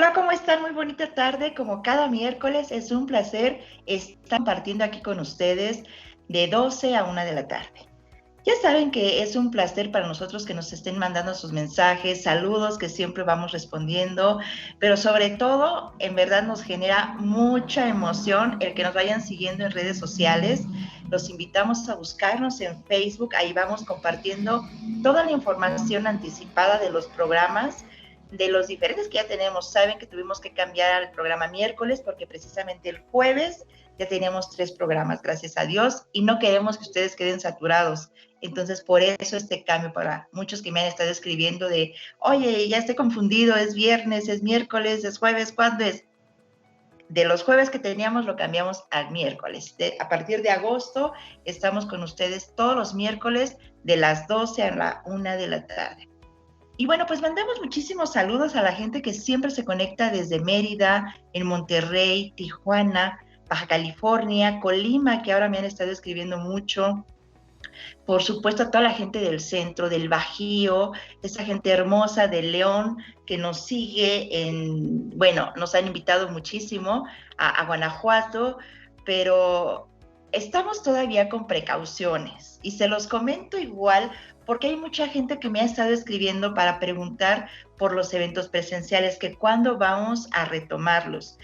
Hola, ¿cómo están? Muy bonita tarde. Como cada miércoles, es un placer estar compartiendo aquí con ustedes de 12 a 1 de la tarde. Ya saben que es un placer para nosotros que nos estén mandando sus mensajes, saludos que siempre vamos respondiendo, pero sobre todo, en verdad nos genera mucha emoción el que nos vayan siguiendo en redes sociales. Los invitamos a buscarnos en Facebook, ahí vamos compartiendo toda la información anticipada de los programas, de los diferentes que ya tenemos. Saben que tuvimos que cambiar al programa miércoles porque precisamente el jueves ya teníamos 3 programas, gracias a Dios, y no queremos que ustedes queden saturados. Entonces, por eso este cambio para muchos que me han estado escribiendo de, oye, ya estoy confundido, es viernes, es miércoles, es jueves, ¿cuándo es? De los jueves que teníamos lo cambiamos al miércoles. A partir de agosto estamos con ustedes todos los miércoles de las 12 a la 1 de la tarde. Y bueno, pues mandamos muchísimos saludos a la gente que siempre se conecta desde Mérida, en Monterrey, Tijuana, Baja California, Colima, que ahora me han estado escribiendo mucho. Por supuesto, a toda la gente del centro, del Bajío, esa gente hermosa de León que nos sigue bueno, nos han invitado muchísimo a Guanajuato, pero estamos todavía con precauciones y se los comento igual porque hay mucha gente que me ha estado escribiendo para preguntar por los eventos presenciales, que cuándo vamos a retomarlos.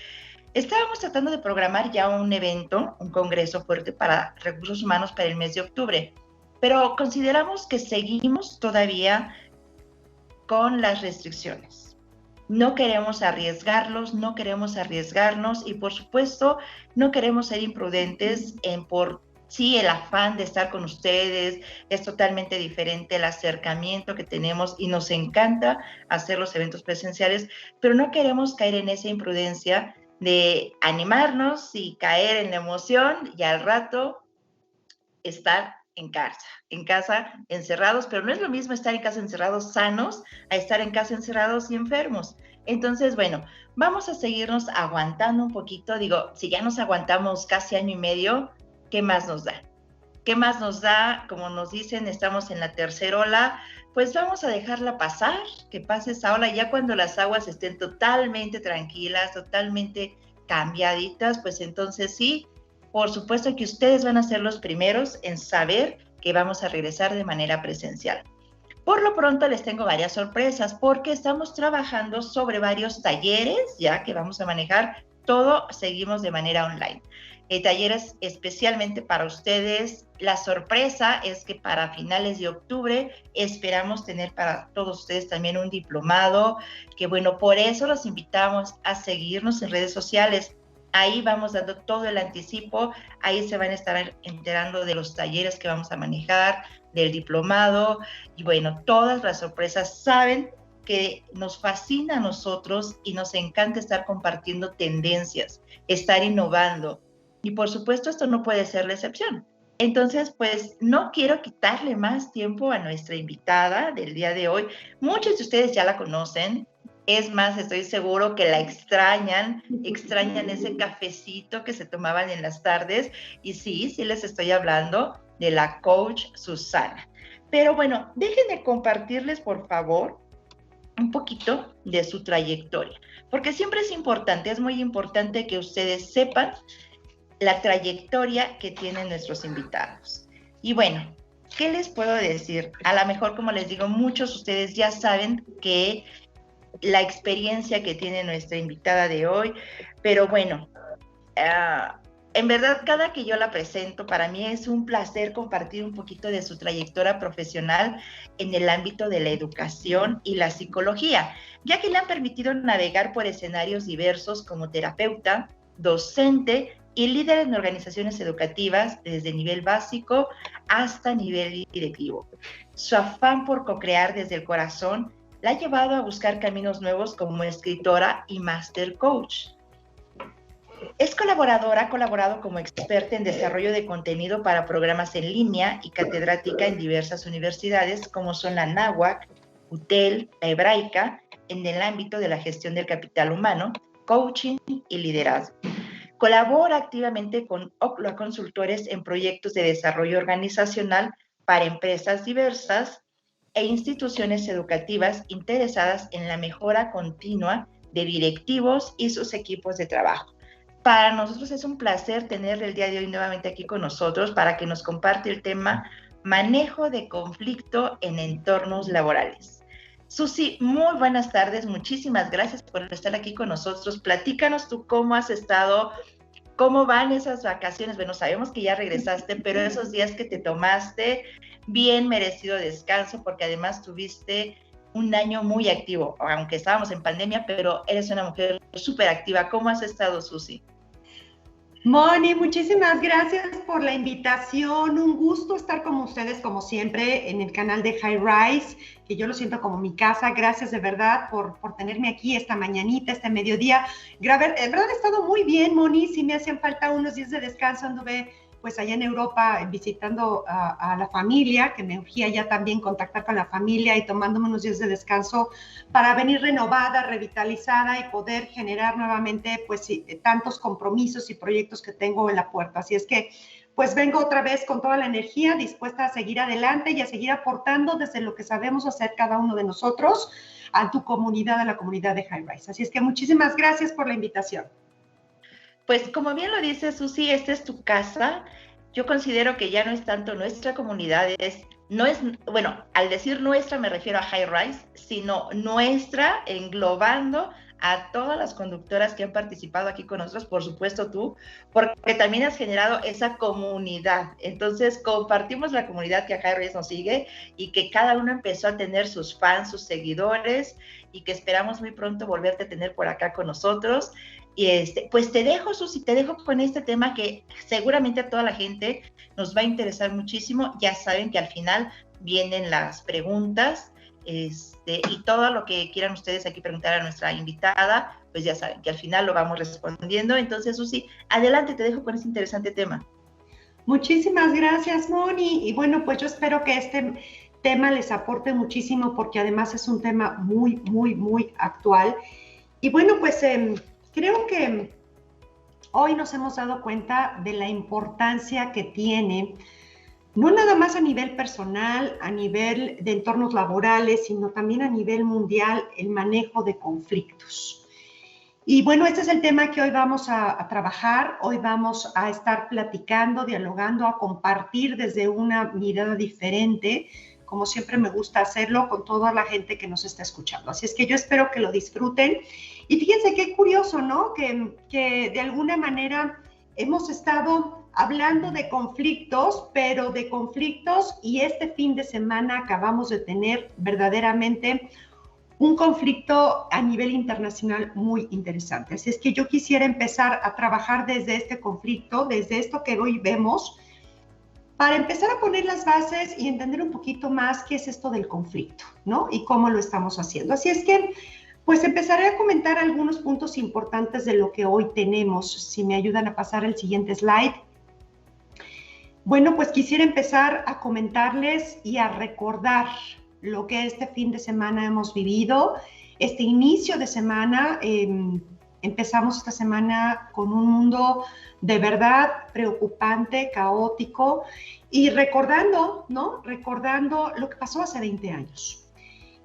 Estábamos tratando de programar ya un evento, un congreso fuerte para recursos humanos para el mes de octubre, pero consideramos que seguimos todavía con las restricciones. No queremos arriesgarlos, no queremos arriesgarnos y por supuesto no queremos ser imprudentes sí, el afán de estar con ustedes es totalmente diferente, el acercamiento que tenemos y nos encanta hacer los eventos presenciales, pero no queremos caer en esa imprudencia de animarnos y caer en la emoción y al rato estar en casa encerrados, pero no es lo mismo estar en casa encerrados sanos a estar en casa encerrados y enfermos. Entonces, bueno, vamos a seguirnos aguantando un poquito. Digo, si ya nos aguantamos casi año y medio, ¿qué más nos da? ¿Qué más nos da? Como nos dicen, estamos en la tercera ola, pues vamos a dejarla pasar, que pase esa ola. Ya cuando las aguas estén totalmente tranquilas, totalmente cambiaditas, pues entonces sí, por supuesto que ustedes van a ser los primeros en saber que vamos a regresar de manera presencial. Por lo pronto les tengo varias sorpresas porque estamos trabajando sobre varios talleres ya que vamos a manejar. Todo seguimos de manera online. Talleres especialmente para ustedes. La sorpresa es que para finales de octubre esperamos tener para todos ustedes también un diplomado, que bueno, por eso los invitamos a seguirnos en redes sociales. Ahí vamos dando todo el anticipo, ahí se van a estar enterando de los talleres que vamos a manejar, del diplomado, y bueno, todas las sorpresas. Saben que nos fascina a nosotros y nos encanta estar compartiendo tendencias, estar innovando, y por supuesto esto no puede ser la excepción. Entonces, pues no quiero quitarle más tiempo a nuestra invitada del día de hoy. Muchos de ustedes ya la conocen. Es más, estoy seguro que la extrañan ese cafecito que se tomaban en las tardes. Y sí, sí les estoy hablando de la coach Susana. Pero bueno, déjenme compartirles, por favor, un poquito de su trayectoria, porque siempre es importante, es muy importante que ustedes sepan la trayectoria que tienen nuestros invitados. Y bueno, ¿qué les puedo decir? A lo mejor, como les digo, muchos de ustedes ya saben que la experiencia que tiene nuestra invitada de hoy, pero bueno, en verdad, cada que yo la presento, para mí es un placer compartir un poquito de su trayectoria profesional en el ámbito de la educación y la psicología, ya que le han permitido navegar por escenarios diversos como terapeuta, docente y líder en organizaciones educativas desde nivel básico hasta nivel directivo. Su afán por co-crear desde el corazón la ha llevado a buscar caminos nuevos como escritora y master coach. Ha colaborado como experta en desarrollo de contenido para programas en línea y catedrática en diversas universidades como son la Anáhuac, UTEL, la Hebraica, en el ámbito de la gestión del capital humano, coaching y liderazgo. Colabora activamente con Ocla Consultores en proyectos de desarrollo organizacional para empresas diversas e instituciones educativas interesadas en la mejora continua de directivos y sus equipos de trabajo. Para nosotros es un placer tener el día de hoy nuevamente aquí con nosotros para que nos comparte el tema manejo de conflicto en entornos laborales. Susi, muy buenas tardes, muchísimas gracias por estar aquí con nosotros. Platícanos tú cómo has estado, cómo van esas vacaciones. Bueno, sabemos que ya regresaste, pero esos días que te tomaste, bien merecido descanso, porque además tuviste un año muy activo, aunque estábamos en pandemia, pero eres una mujer súper activa. ¿Cómo has estado, Susi? Moni, muchísimas gracias por la invitación. Un gusto estar con ustedes, como siempre, en el canal de High Rise, que yo lo siento como mi casa. Gracias de verdad por tenerme aquí esta mañanita, este mediodía. En verdad he estado muy bien, Moni. Sí me hacían falta unos días de descanso. Anduve pues allá en Europa visitando a la familia, que me urgía ya también contactar con la familia y tomándome unos días de descanso para venir renovada, revitalizada y poder generar nuevamente pues tantos compromisos y proyectos que tengo en la puerta. Así es que pues vengo otra vez con toda la energía, dispuesta a seguir adelante y a seguir aportando desde lo que sabemos hacer cada uno de nosotros a tu comunidad, a la comunidad de High Rise. Así es que muchísimas gracias por la invitación. Pues como bien lo dice Susi, esta es tu casa. Yo considero que ya no es tanto nuestra comunidad, bueno, al decir nuestra me refiero a High Rise, sino nuestra, englobando a todas las conductoras que han participado aquí con nosotros, por supuesto tú, porque también has generado esa comunidad. Entonces compartimos la comunidad que a High Rise nos sigue y que cada uno empezó a tener sus fans, sus seguidores y que esperamos muy pronto volverte a tener por acá con nosotros. Y pues te dejo, Susi, te dejo con este tema que seguramente a toda la gente nos va a interesar muchísimo. Ya saben que al final vienen las preguntas y todo lo que quieran ustedes aquí preguntar a nuestra invitada, pues ya saben que al final lo vamos respondiendo. Entonces, Susi, adelante, te dejo con este interesante tema. Muchísimas gracias, Moni. Y bueno, pues yo espero que este tema les aporte muchísimo porque además es un tema muy, muy, muy actual. Y bueno, pues creo que hoy nos hemos dado cuenta de la importancia que tiene, no nada más a nivel personal, a nivel de entornos laborales, sino también a nivel mundial, el manejo de conflictos. Y bueno, este es el tema que hoy vamos a trabajar, hoy vamos a estar platicando, dialogando, a compartir desde una mirada diferente, como siempre me gusta hacerlo con toda la gente que nos está escuchando. Así es que yo espero que lo disfruten. Y fíjense qué curioso, ¿no? Que de alguna manera hemos estado hablando de conflictos, pero de conflictos, y este fin de semana acabamos de tener verdaderamente un conflicto a nivel internacional muy interesante. Así es que yo quisiera empezar a trabajar desde este conflicto, desde esto que hoy vemos, para empezar a poner las bases y entender un poquito más qué es esto del conflicto, ¿no? Y cómo lo estamos haciendo. Así es que, pues empezaré a comentar algunos puntos importantes de lo que hoy tenemos. Si me ayudan a pasar el siguiente slide. Bueno, pues quisiera empezar a comentarles y a recordar lo que este fin de semana hemos vivido. Este inicio de semana, empezamos esta semana con un mundo de verdad preocupante, caótico, y recordando, ¿no? Recordando lo que pasó hace 20 años.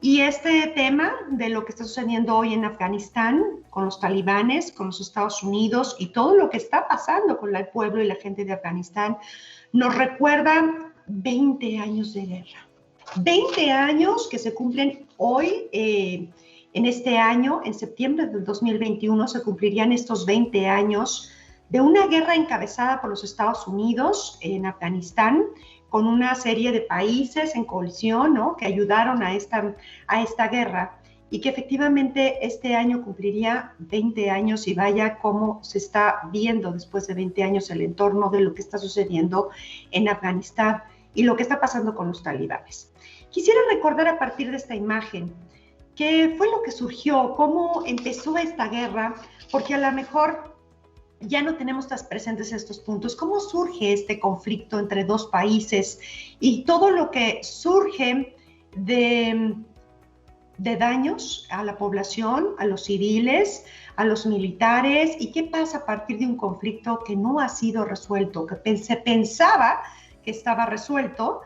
Y este tema de lo que está sucediendo hoy en Afganistán, con los talibanes, con los Estados Unidos y todo lo que está pasando con el pueblo y la gente de Afganistán, nos recuerda 20 años de guerra. 20 años que se cumplen hoy, en este año, en septiembre del 2021, se cumplirían estos 20 años de una guerra encabezada por los Estados Unidos en Afganistán, con una serie de países en coalición, ¿no?, que ayudaron a esta guerra, y que efectivamente este año cumpliría 20 años, y vaya cómo se está viendo después de 20 años el entorno de lo que está sucediendo en Afganistán y lo que está pasando con los talibanes. Quisiera recordar a partir de esta imagen qué fue lo que surgió, cómo empezó esta guerra, porque a lo mejor ya no tenemos tan presentes estos puntos. ¿Cómo surge este conflicto entre dos países y todo lo que surge de daños a la población, a los civiles, a los militares? ¿Y qué pasa a partir de un conflicto que no ha sido resuelto, que se pensaba que estaba resuelto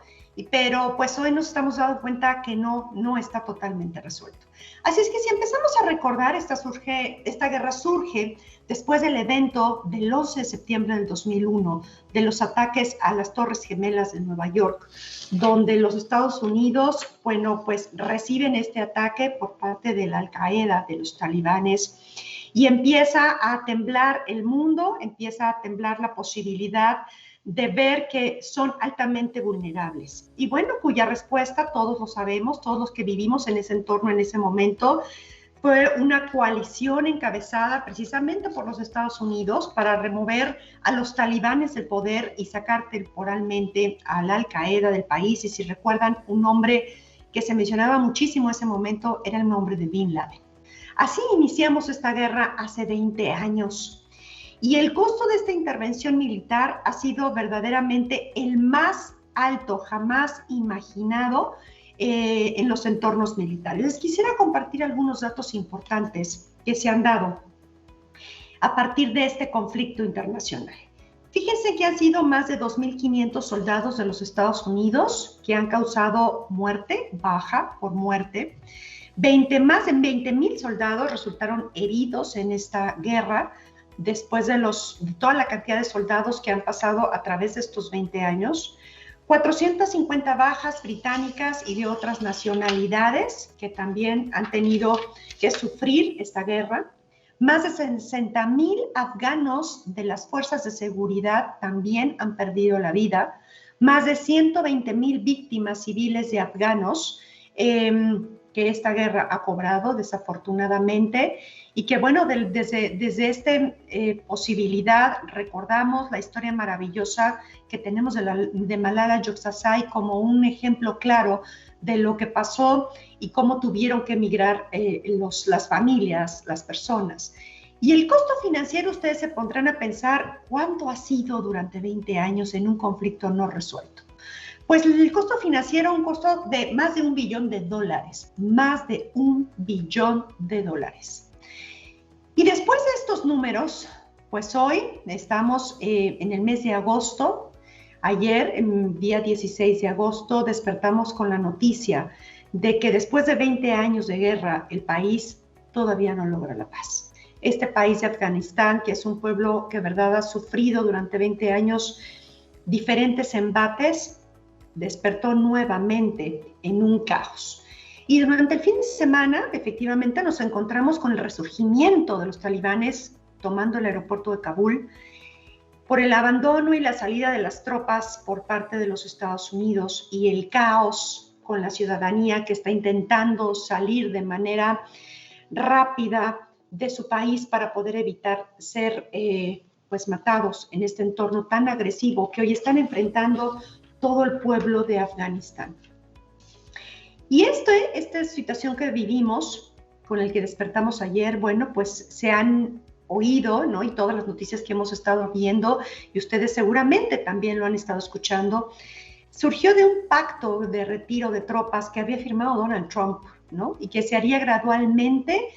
pero pues hoy nos estamos dando cuenta que no está totalmente resuelto. Así es que si empezamos a recordar, esta guerra surge después del evento del 11 de septiembre del 2001, de los ataques a las Torres Gemelas de Nueva York, donde los Estados Unidos, bueno, pues reciben este ataque por parte de la Al-Qaeda, de los talibanes, y empieza a temblar el mundo, empieza a temblar la posibilidad de ver que son altamente vulnerables. Y bueno, cuya respuesta, todos lo sabemos, todos los que vivimos en ese entorno en ese momento, fue una coalición encabezada precisamente por los Estados Unidos para remover a los talibanes del poder y sacar temporalmente a la Al-Qaeda del país. Y si recuerdan, un nombre que se mencionaba muchísimo en ese momento era el nombre de Bin Laden. Así iniciamos esta guerra hace 20 años. Y el costo de esta intervención militar ha sido verdaderamente el más alto jamás imaginado en los entornos militares. Les quisiera compartir algunos datos importantes que se han dado a partir de este conflicto internacional. Fíjense que han sido más de 2.500 soldados de los Estados Unidos que han causado muerte, baja por muerte. Más de 20.000 soldados resultaron heridos en esta guerra, después de toda la cantidad de soldados que han pasado a través de estos 20 años, 450 bajas británicas y de otras nacionalidades que también han tenido que sufrir esta guerra, más de 60.000 afganos de las fuerzas de seguridad también han perdido la vida, más de 120.000 víctimas civiles de afganos que esta guerra ha cobrado desafortunadamente, y que bueno, desde esta posibilidad recordamos la historia maravillosa que tenemos de Malala Yousafzai como un ejemplo claro de lo que pasó y cómo tuvieron que emigrar las familias, las personas. Y el costo financiero, ustedes se pondrán a pensar cuánto ha sido durante 20 años en un conflicto no resuelto. Pues el costo financiero, un costo de más de $1 billón, más de $1 billón. Y después de estos números, pues hoy estamos en el mes de agosto. Ayer, día 16 de agosto, despertamos con la noticia de que después de 20 años de guerra, el país todavía no logra la paz. Este país de Afganistán, que es un pueblo que, verdad, ha sufrido durante 20 años diferentes embates, despertó nuevamente en un caos. Y durante el fin de semana, efectivamente, nos encontramos con el resurgimiento de los talibanes tomando el aeropuerto de Kabul por el abandono y la salida de las tropas por parte de los Estados Unidos y el caos con la ciudadanía que está intentando salir de manera rápida de su país para poder evitar ser matados en este entorno tan agresivo que hoy están enfrentando todo el pueblo de Afganistán. Y esta situación que vivimos, con el que despertamos ayer, bueno, pues se han oído, ¿no? Y todas las noticias que hemos estado viendo, y ustedes seguramente también lo han estado escuchando, surgió de un pacto de retiro de tropas que había firmado Donald Trump, ¿no? Y que se haría gradualmente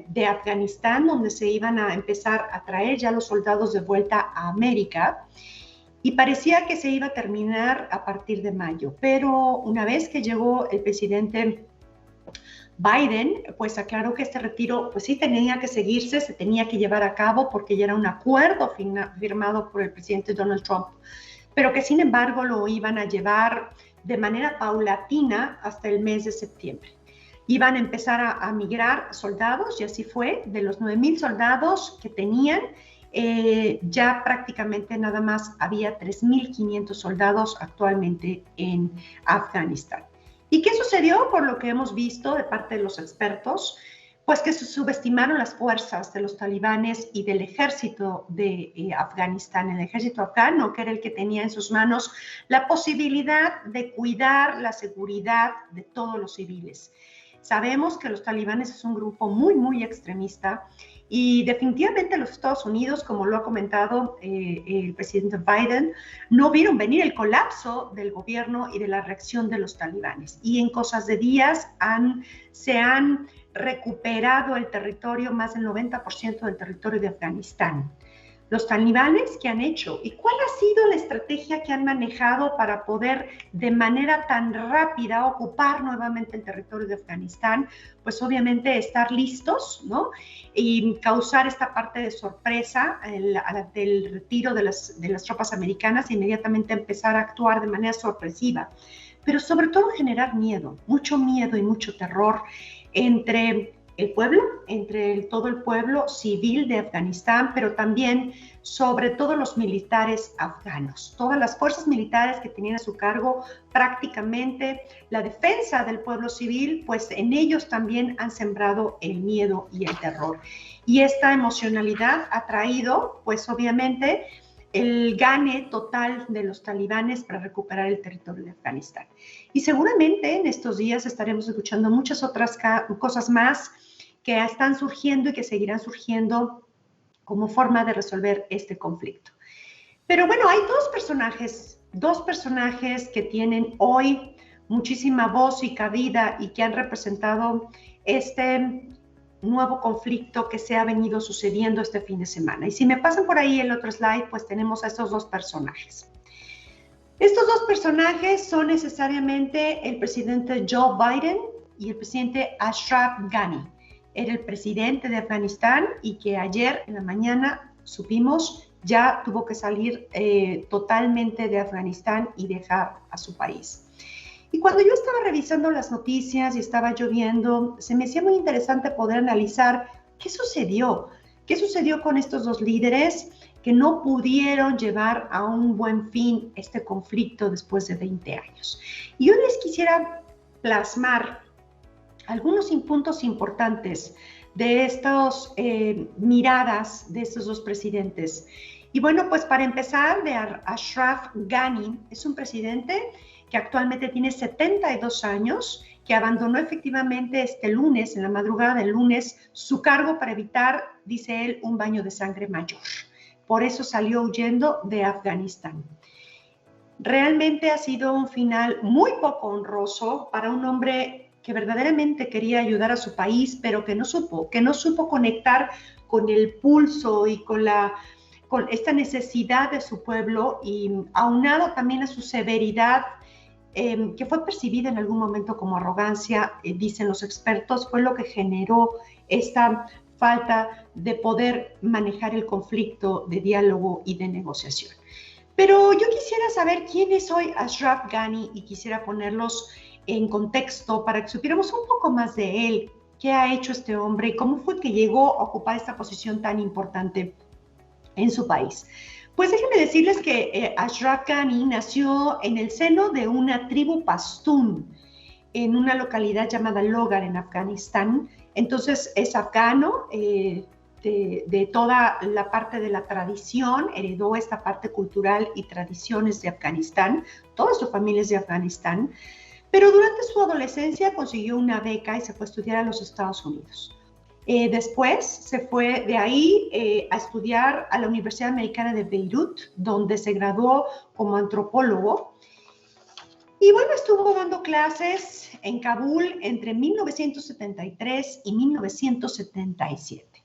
de Afganistán, donde se iban a empezar a traer ya los soldados de vuelta a América. Y parecía que se iba a terminar a partir de mayo, pero una vez que llegó el presidente Biden, pues aclaró que este retiro, pues sí tenía que seguirse, se tenía que llevar a cabo porque ya era un acuerdo firmado por el presidente Donald Trump, pero que sin embargo lo iban a llevar de manera paulatina hasta el mes de septiembre. Iban a empezar a migrar soldados, y así fue. De los 9,000 soldados que tenían, ya prácticamente nada más había 3,500 soldados actualmente en Afganistán. ¿Y qué sucedió? Por lo que hemos visto de parte de los expertos, pues que se subestimaron las fuerzas de los talibanes y del ejército de Afganistán, el ejército afgano, que era el que tenía en sus manos la posibilidad de cuidar la seguridad de todos los civiles. Sabemos que los talibanes es un grupo muy, muy extremista, y definitivamente los Estados Unidos, como lo ha comentado el presidente Biden, no vieron venir el colapso del gobierno y de la reacción de los talibanes. Y en cosas de días se han recuperado el territorio, más del 90% del territorio de Afganistán. los talibanes, ¿qué han hecho? ¿Y cuál ha sido la estrategia que han manejado para poder de manera tan rápida ocupar nuevamente el territorio de Afganistán? Pues obviamente estar listos, ¿no? Y causar esta parte de sorpresa del retiro de las tropas americanas e inmediatamente empezar a actuar de manera sorpresiva. Pero sobre todo generar miedo y mucho terror entre el pueblo, entre todo el pueblo civil de Afganistán, pero también sobre todo los militares afganos, todas las fuerzas militares que tenían a su cargo prácticamente la defensa del pueblo civil, pues en ellos también han sembrado el miedo y el terror. Y esta emocionalidad ha traído, pues obviamente, el gane total de los talibanes para recuperar el territorio de Afganistán. Y seguramente en estos días estaremos escuchando muchas otras cosas más que están surgiendo y que seguirán surgiendo como forma de resolver este conflicto. Pero bueno, hay dos personajes que tienen hoy muchísima voz y cabida y que han representado este nuevo conflicto que se ha venido sucediendo este fin de semana. Y si me pasan por ahí el otro slide, pues tenemos a estos dos personajes. Estos dos personajes son necesariamente el presidente Joe Biden y el presidente Ashraf Ghani. Era el presidente de Afganistán y que ayer en la mañana supimos ya tuvo que salir totalmente de Afganistán y dejar a su país. Y cuando yo estaba revisando las noticias y estaba lloviendo, se me hacía muy interesante poder analizar qué sucedió con estos dos líderes que no pudieron llevar a un buen fin este conflicto después de 20 años. Y yo les quisiera plasmar algunos puntos importantes de estas miradas de estos dos presidentes. Y bueno, pues para empezar, de Ashraf Ghani es un presidente que actualmente tiene 72 años, que abandonó efectivamente este lunes, en la madrugada del lunes, su cargo para evitar, dice él, un baño de sangre mayor. Por eso salió huyendo de Afganistán. Realmente ha sido un final muy poco honroso para un hombre que verdaderamente quería ayudar a su país, pero que no supo conectar con el pulso y con esta necesidad de su pueblo, y aunado también a su severidad, que fue percibida en algún momento como arrogancia, dicen los expertos, fue lo que generó esta falta de poder manejar el conflicto de diálogo y de negociación. Pero yo quisiera saber quién es hoy Ashraf Ghani y quisiera ponerlos en contexto para que supiéramos un poco más de él, qué ha hecho este hombre y cómo fue que llegó a ocupar esta posición tan importante en su país. Pues déjenme decirles que Ashraf Ghani nació en el seno de una tribu pastún en una localidad llamada Logar en Afganistán. Entonces es afgano, de toda la parte de la tradición, heredó esta parte cultural y tradiciones de Afganistán, toda su familia es de Afganistán, pero durante su adolescencia consiguió una beca y se fue a estudiar a los Estados Unidos. Después se fue de ahí a estudiar a la Universidad Americana de Beirut, donde se graduó como antropólogo. Y bueno, estuvo dando clases en Kabul entre 1973 y 1977.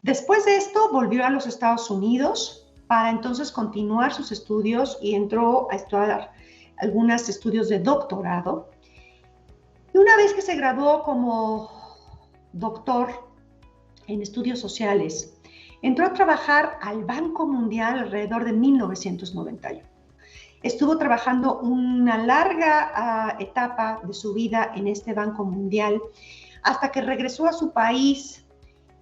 Después de esto volvió a los Estados Unidos para entonces continuar sus estudios y entró a estudiar algunos estudios de doctorado. Y una vez que se graduó como doctor en estudios sociales, entró a trabajar al Banco Mundial alrededor de 1991. Estuvo trabajando una larga etapa de su vida en este Banco Mundial hasta que regresó a su país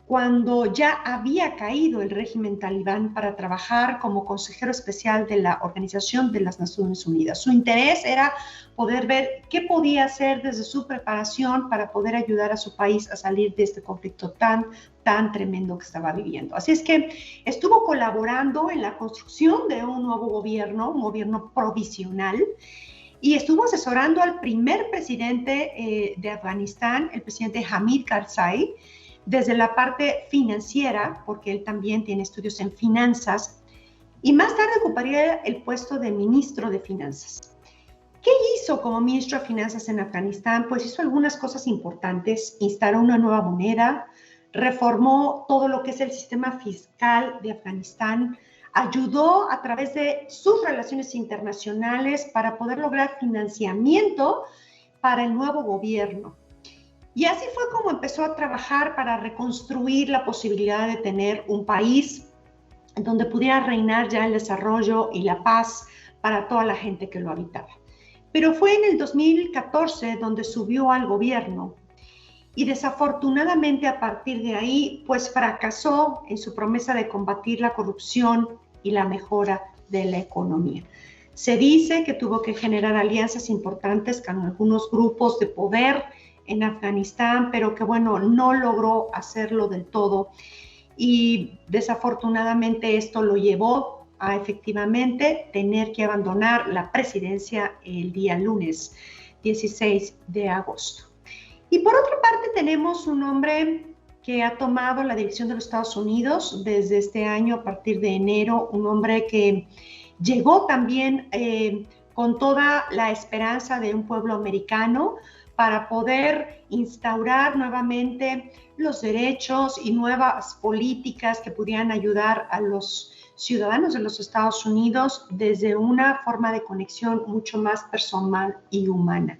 cuando ya había caído el régimen talibán para trabajar como consejero especial de la Organización de las Naciones Unidas. Su interés era poder ver qué podía hacer desde su preparación para poder ayudar a su país a salir de este conflicto tan tremendo que estaba viviendo. Así es que estuvo colaborando en la construcción de un nuevo gobierno, un gobierno provisional, y estuvo asesorando al primer presidente de Afganistán, el presidente Hamid Karzai, desde la parte financiera, porque él también tiene estudios en finanzas, y más tarde ocuparía el puesto de ministro de Finanzas. ¿Qué hizo como ministro de Finanzas en Afganistán? Pues hizo algunas cosas importantes, instaló una nueva moneda, reformó todo lo que es el sistema fiscal de Afganistán, ayudó a través de sus relaciones internacionales para poder lograr financiamiento para el nuevo gobierno. Y así fue como empezó a trabajar para reconstruir la posibilidad de tener un país donde pudiera reinar ya el desarrollo y la paz para toda la gente que lo habitaba. Pero fue en el 2014 donde subió al gobierno y desafortunadamente a partir de ahí pues fracasó en su promesa de combatir la corrupción y la mejora de la economía. Se dice que tuvo que generar alianzas importantes con algunos grupos de poder en Afganistán, pero que bueno, no logró hacerlo del todo y desafortunadamente esto lo llevó a efectivamente tener que abandonar la presidencia el día lunes 16 de agosto. Y por otra parte tenemos un hombre que ha tomado la dirección de los Estados Unidos desde este año a partir de enero, un hombre que llegó también con toda la esperanza de un pueblo americano para poder instaurar nuevamente los derechos y nuevas políticas que pudieran ayudar a los ciudadanos de los Estados Unidos desde una forma de conexión mucho más personal y humana.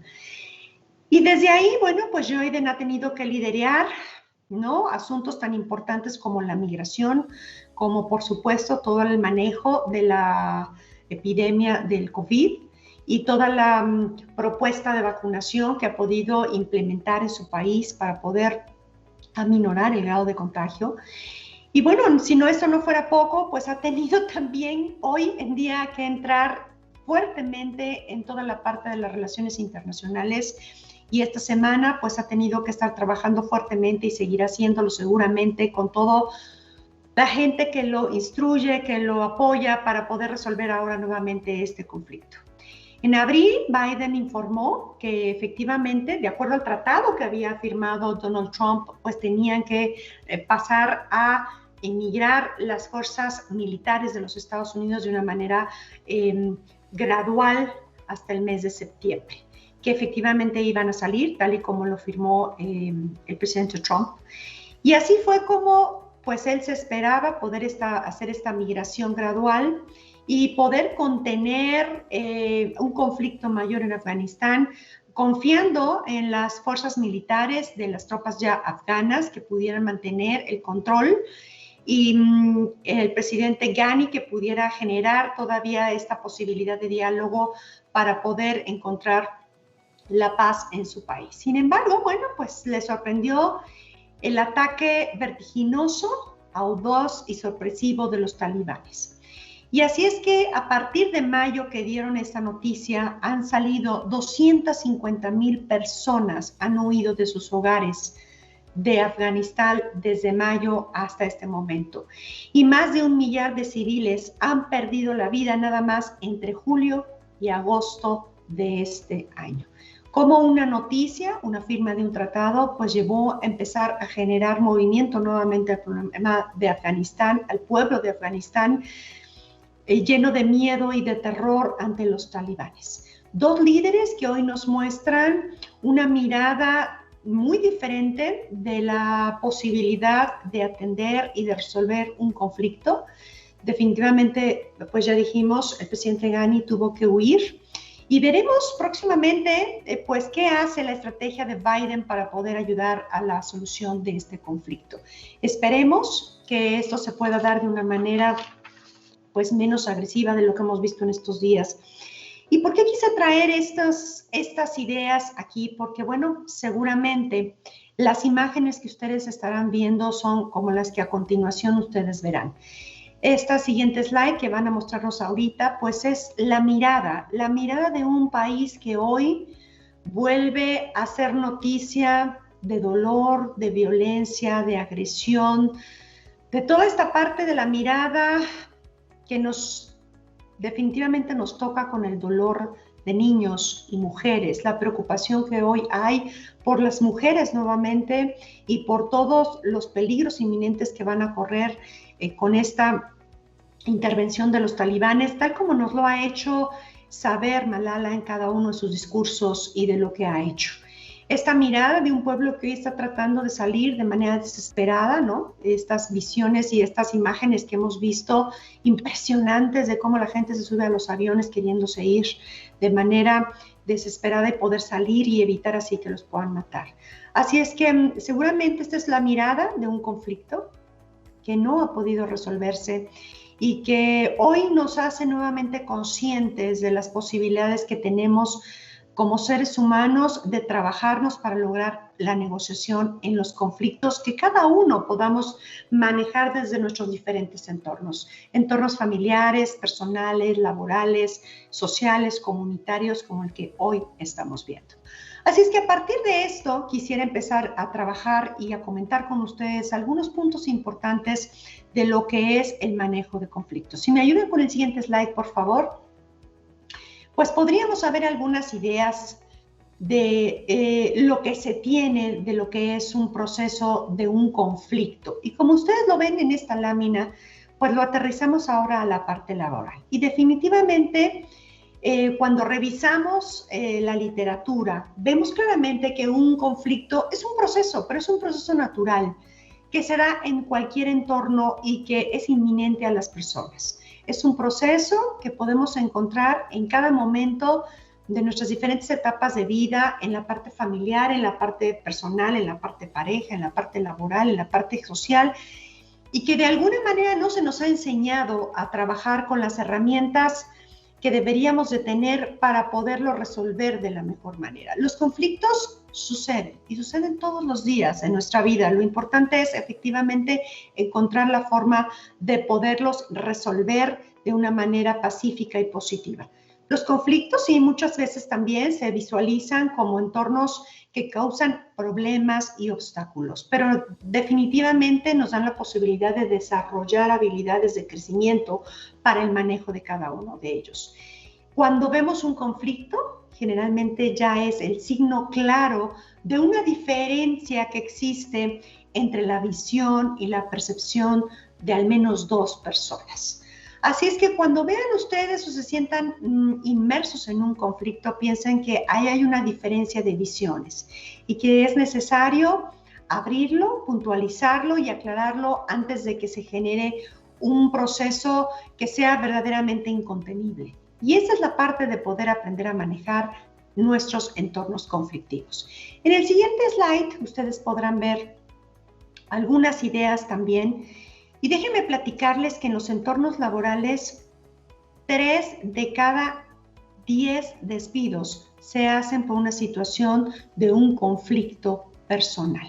Y desde ahí, bueno, pues Joe Biden ha tenido que liderar, ¿no?, asuntos tan importantes como la migración, como por supuesto todo el manejo de la epidemia del COVID y toda la propuesta de vacunación que ha podido implementar en su país para poder aminorar el grado de contagio. Y bueno, si no esto no fuera poco, pues ha tenido también hoy en día que entrar fuertemente en toda la parte de las relaciones internacionales y esta semana pues ha tenido que estar trabajando fuertemente y seguir haciéndolo seguramente con todo la gente que lo instruye, que lo apoya para poder resolver ahora nuevamente este conflicto. En abril, Biden informó que efectivamente, de acuerdo al tratado que había firmado Donald Trump, pues tenían que pasar a emigrar las fuerzas militares de los Estados Unidos de una manera gradual hasta el mes de septiembre, que efectivamente iban a salir, tal y como lo firmó el presidente Trump. Y así fue como pues él se esperaba poder hacer esta migración gradual y poder contener un conflicto mayor en Afganistán, confiando en las fuerzas militares de las tropas ya afganas que pudieran mantener el control y el presidente Ghani que pudiera generar todavía esta posibilidad de diálogo para poder encontrar la paz en su país. Sin embargo, bueno, pues le sorprendió el ataque vertiginoso, audaz y sorpresivo de los talibanes. Y así es que a partir de mayo que dieron esta noticia, han salido 250,000 personas, han huido de sus hogares de Afganistán desde mayo hasta este momento. Y más de 1 millar de civiles han perdido la vida nada más entre julio y agosto de este año. Como una noticia, una firma de un tratado, pues llevó a empezar a generar movimiento nuevamente al problema de Afganistán, al pueblo de Afganistán, lleno de miedo y de terror ante los talibanes. Dos líderes que hoy nos muestran una mirada muy diferente de la posibilidad de atender y de resolver un conflicto. Definitivamente, pues ya dijimos, el presidente Ghani tuvo que huir. Y veremos próximamente pues qué hace la estrategia de Biden para poder ayudar a la solución de este conflicto. Esperemos que esto se pueda dar de una manera pues menos agresiva de lo que hemos visto en estos días. ¿Y por qué quise traer estas ideas aquí? Porque bueno, seguramente las imágenes que ustedes estarán viendo son como las que a continuación ustedes verán. Esta siguiente slide que van a mostrarnos ahorita, pues es la mirada de un país que hoy vuelve a ser noticia de dolor, de violencia, de agresión, de toda esta parte de la mirada que definitivamente nos toca con el dolor de niños y mujeres, la preocupación que hoy hay por las mujeres nuevamente y por todos los peligros inminentes que van a correr con esta intervención de los talibanes, tal como nos lo ha hecho saber Malala en cada uno de sus discursos y de lo que ha hecho. esta mirada de un pueblo que hoy está tratando de salir de manera desesperada, ¿no? Estas visiones y estas imágenes que hemos visto impresionantes de cómo la gente se sube a los aviones queriéndose ir de manera desesperada y poder salir y evitar así que los puedan matar. Así es que seguramente esta es la mirada de un conflicto que no ha podido resolverse y que hoy nos hace nuevamente conscientes de las posibilidades que tenemos como seres humanos de trabajarnos para lograr la negociación en los conflictos que cada uno podamos manejar desde nuestros diferentes entornos familiares, personales, laborales, sociales, comunitarios, como el que hoy estamos viendo. Así es que a partir de esto quisiera empezar a trabajar y a comentar con ustedes algunos puntos importantes de lo que es el manejo de conflictos. Si me ayudan con el siguiente slide, por favor. Pues podríamos saber algunas ideas de lo que se tiene, de lo que es un proceso de un conflicto. Y como ustedes lo ven en esta lámina, pues lo aterrizamos ahora a la parte laboral. Y definitivamente, cuando revisamos la literatura, vemos claramente que un conflicto es un proceso, pero es un proceso natural, que se da en cualquier entorno y que es inminente a las personas. Es un proceso que podemos encontrar en cada momento de nuestras diferentes etapas de vida, en la parte familiar, en la parte personal, en la parte pareja, en la parte laboral, en la parte social, y que de alguna manera no se nos ha enseñado a trabajar con las herramientas que deberíamos de tener para poderlo resolver de la mejor manera. Los conflictos suceden y suceden todos los días en nuestra vida. Lo importante es efectivamente encontrar la forma de poderlos resolver de una manera pacífica y positiva. Los conflictos sí muchas veces también se visualizan como entornos que causan problemas y obstáculos, pero definitivamente nos dan la posibilidad de desarrollar habilidades de crecimiento para el manejo de cada uno de ellos. Cuando vemos un conflicto, generalmente ya es el signo claro de una diferencia que existe entre la visión y la percepción de al menos dos personas. Así es que cuando vean ustedes o se sientan inmersos en un conflicto, piensen que ahí hay una diferencia de visiones y que es necesario abrirlo, puntualizarlo y aclararlo antes de que se genere un proceso que sea verdaderamente incontenible. Y esa es la parte de poder aprender a manejar nuestros entornos conflictivos. En el siguiente slide ustedes podrán ver algunas ideas también. Y déjenme platicarles que en los entornos laborales, 3 de cada 10 despidos se hacen por una situación de un conflicto personal.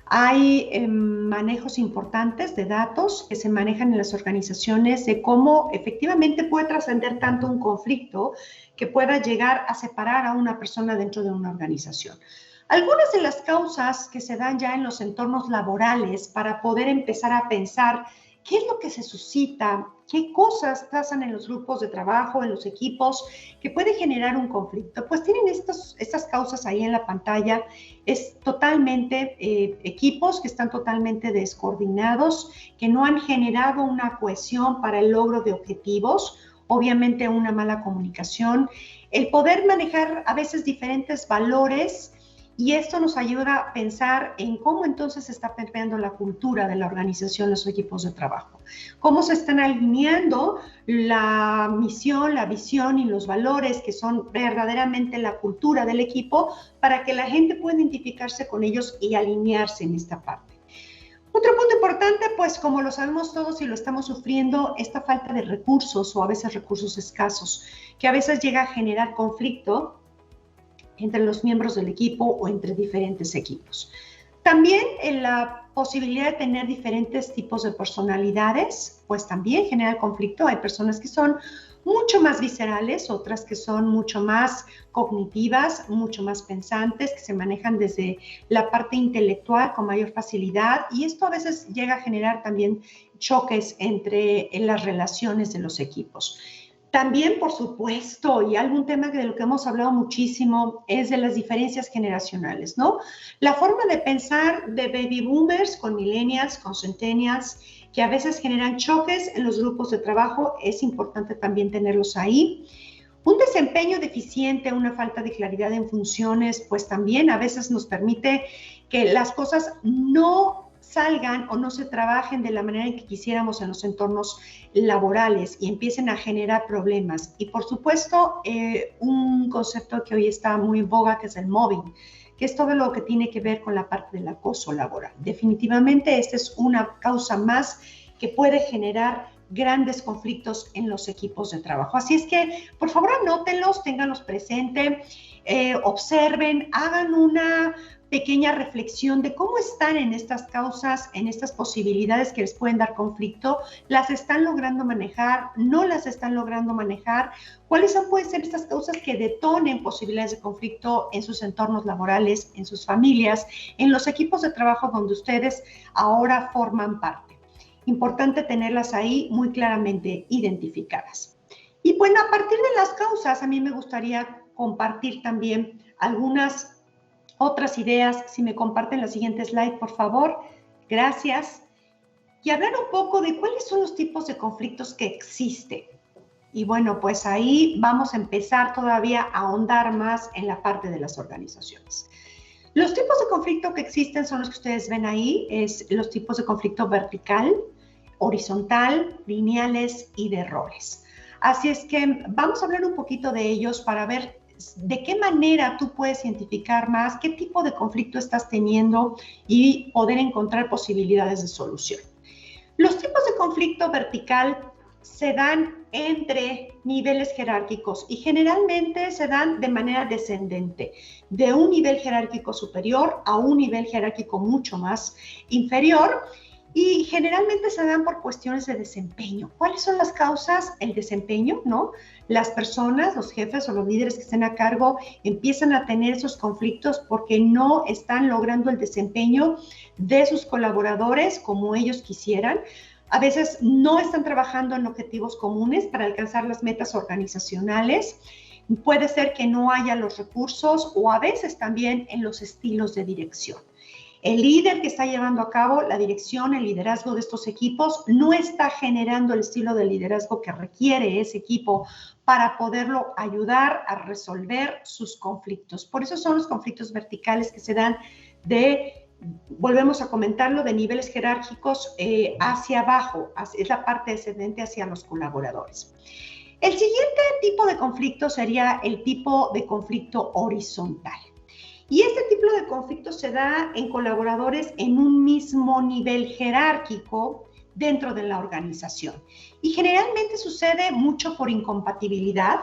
Hay manejos importantes de datos que se manejan en las organizaciones de cómo efectivamente puede trascender tanto un conflicto que pueda llegar a separar a una persona dentro de una organización. Algunas de las causas que se dan ya en los entornos laborales para poder empezar a pensar qué es lo que se suscita, qué cosas pasan en los grupos de trabajo, en los equipos, que puede generar un conflicto. Pues tienen estas causas ahí en la pantalla. Es totalmente equipos que están totalmente descoordinados, que no han generado una cohesión para el logro de objetivos, obviamente una mala comunicación, el poder manejar a veces diferentes valores. Y esto nos ayuda a pensar en cómo entonces se está permeando la cultura de la organización, los equipos de trabajo. Cómo se están alineando la misión, la visión y los valores que son verdaderamente la cultura del equipo para que la gente pueda identificarse con ellos y alinearse en esta parte. Otro punto importante, pues como lo sabemos todos y lo estamos sufriendo, esta falta de recursos o a veces recursos escasos, que a veces llega a generar conflicto entre los miembros del equipo o entre diferentes equipos. También en la posibilidad de tener diferentes tipos de personalidades, pues también genera conflicto. Hay personas que son mucho más viscerales, otras que son mucho más cognitivas, mucho más pensantes, que se manejan desde la parte intelectual con mayor facilidad, y esto a veces llega a generar también choques entre las relaciones de los equipos. También, por supuesto, y algún tema de lo que hemos hablado muchísimo es de las diferencias generacionales, ¿no? La forma de pensar de baby boomers con millennials, con centennials, que a veces generan choques en los grupos de trabajo, es importante también tenerlos ahí. Un desempeño deficiente, una falta de claridad en funciones, pues también a veces nos permite que las cosas no salgan o no se trabajen de la manera en que quisiéramos en los entornos laborales y empiecen a generar problemas. Y por supuesto, un concepto que hoy está muy en boga, que es el mobbing, que es todo lo que tiene que ver con la parte del acoso laboral. Definitivamente esta es una causa más que puede generar grandes conflictos en los equipos de trabajo. Así es que, por favor, anótenlos, ténganlos presente, observen, hagan una pequeña reflexión de cómo están en estas causas, en estas posibilidades que les pueden dar conflicto, las están logrando manejar, no las están logrando manejar, cuáles pueden ser estas causas que detonen posibilidades de conflicto en sus entornos laborales, en sus familias, en los equipos de trabajo donde ustedes ahora forman parte. Importante tenerlas ahí muy claramente identificadas. Y bueno, a partir de las causas, a mí me gustaría compartir también algunas otras ideas. Si me comparten la siguiente slide, por favor. Gracias. Y hablar un poco de cuáles son los tipos de conflictos que existen. Y bueno, pues ahí vamos a empezar todavía a ahondar más en la parte de las organizaciones. Los tipos de conflicto que existen son los que ustedes ven ahí, es los tipos de conflicto vertical, horizontal, lineales y de roles. Así es que vamos a hablar un poquito de ellos para ver de qué manera tú puedes identificar más qué tipo de conflicto estás teniendo y poder encontrar posibilidades de solución. Los tipos de conflicto vertical se dan entre niveles jerárquicos y generalmente se dan de manera descendente, de un nivel jerárquico superior a un nivel jerárquico mucho más inferior, y generalmente se dan por cuestiones de desempeño. ¿Cuáles son las causas? El desempeño, ¿no? Las personas, los jefes o los líderes que estén a cargo empiezan a tener esos conflictos porque no están logrando el desempeño de sus colaboradores como ellos quisieran. A veces no están trabajando en objetivos comunes para alcanzar las metas organizacionales. Puede ser que no haya los recursos o a veces también en los estilos de dirección. El líder que está llevando a cabo la dirección, el liderazgo de estos equipos, no está generando el estilo de liderazgo que requiere ese equipo para poderlo ayudar a resolver sus conflictos. Por eso son los conflictos verticales que se dan volvemos a comentarlo, de niveles jerárquicos hacia abajo, es la parte descendente hacia los colaboradores. El siguiente tipo de conflicto sería el tipo de conflicto horizontal. Y este tipo de conflicto se da en colaboradores en un mismo nivel jerárquico dentro de la organización. Y generalmente sucede mucho por incompatibilidad,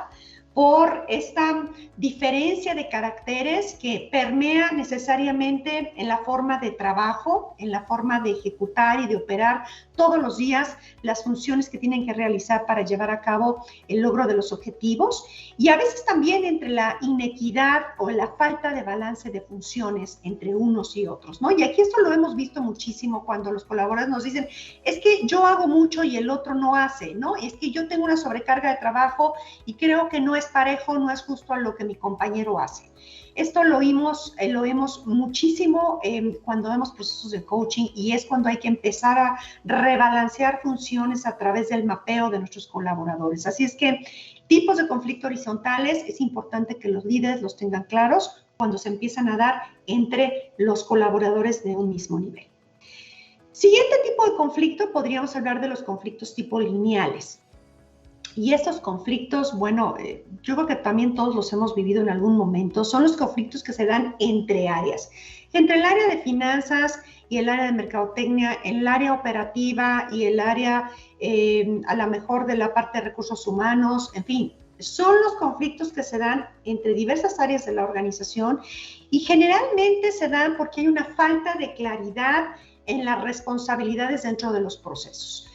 por esta diferencia de caracteres que permea necesariamente en la forma de trabajo, en la forma de ejecutar y de operar todos los días las funciones que tienen que realizar para llevar a cabo el logro de los objetivos, y a veces también entre la inequidad o la falta de balance de funciones entre unos y otros, ¿no? Y aquí esto lo hemos visto muchísimo cuando los colaboradores nos dicen, es que yo hago mucho y el otro no hace, ¿no? Es que yo tengo una sobrecarga de trabajo y creo que no es parejo, no es justo a lo que mi compañero hace. Esto lo vemos muchísimo cuando vemos procesos de coaching, y es cuando hay que empezar a rebalancear funciones a través del mapeo de nuestros colaboradores. Así es que tipos de conflicto horizontales es importante que los líderes los tengan claros cuando se empiezan a dar entre los colaboradores de un mismo nivel. Siguiente tipo de conflicto, podríamos hablar de los conflictos tipo lineales. Y estos conflictos, bueno, yo creo que también todos los hemos vivido en algún momento, son los conflictos que se dan entre áreas, entre el área de finanzas y el área de mercadotecnia, el área operativa y el área a lo mejor de la parte de recursos humanos, en fin, son los conflictos que se dan entre diversas áreas de la organización y generalmente se dan porque hay una falta de claridad en las responsabilidades dentro de los procesos.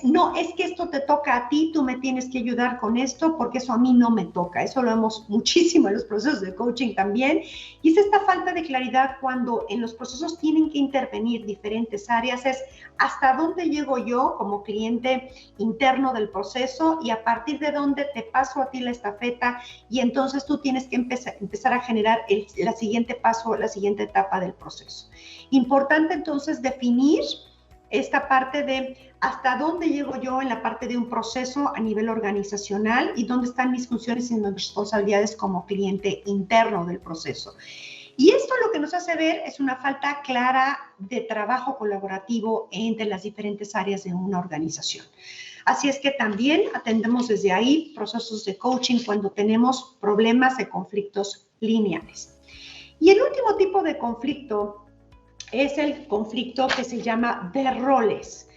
No, es que esto te toca a ti, tú me tienes que ayudar con esto porque eso a mí no me toca. Eso lo vemos muchísimo en los procesos de coaching también. Y es esta falta de claridad cuando en los procesos tienen que intervenir diferentes áreas, es hasta dónde llego yo como cliente interno del proceso y a partir de dónde te paso a ti la estafeta y entonces tú tienes que empezar a generar el siguiente paso, la siguiente etapa del proceso. Importante entonces definir esta parte de hasta dónde llego yo en la parte de un proceso a nivel organizacional y dónde están mis funciones y mis responsabilidades como cliente interno del proceso. Y esto lo que nos hace ver es una falta clara de trabajo colaborativo entre las diferentes áreas de una organización. Así es que también atendemos desde ahí procesos de coaching cuando tenemos problemas de conflictos lineales. Y el último tipo de conflicto es el conflicto que se llama de roles,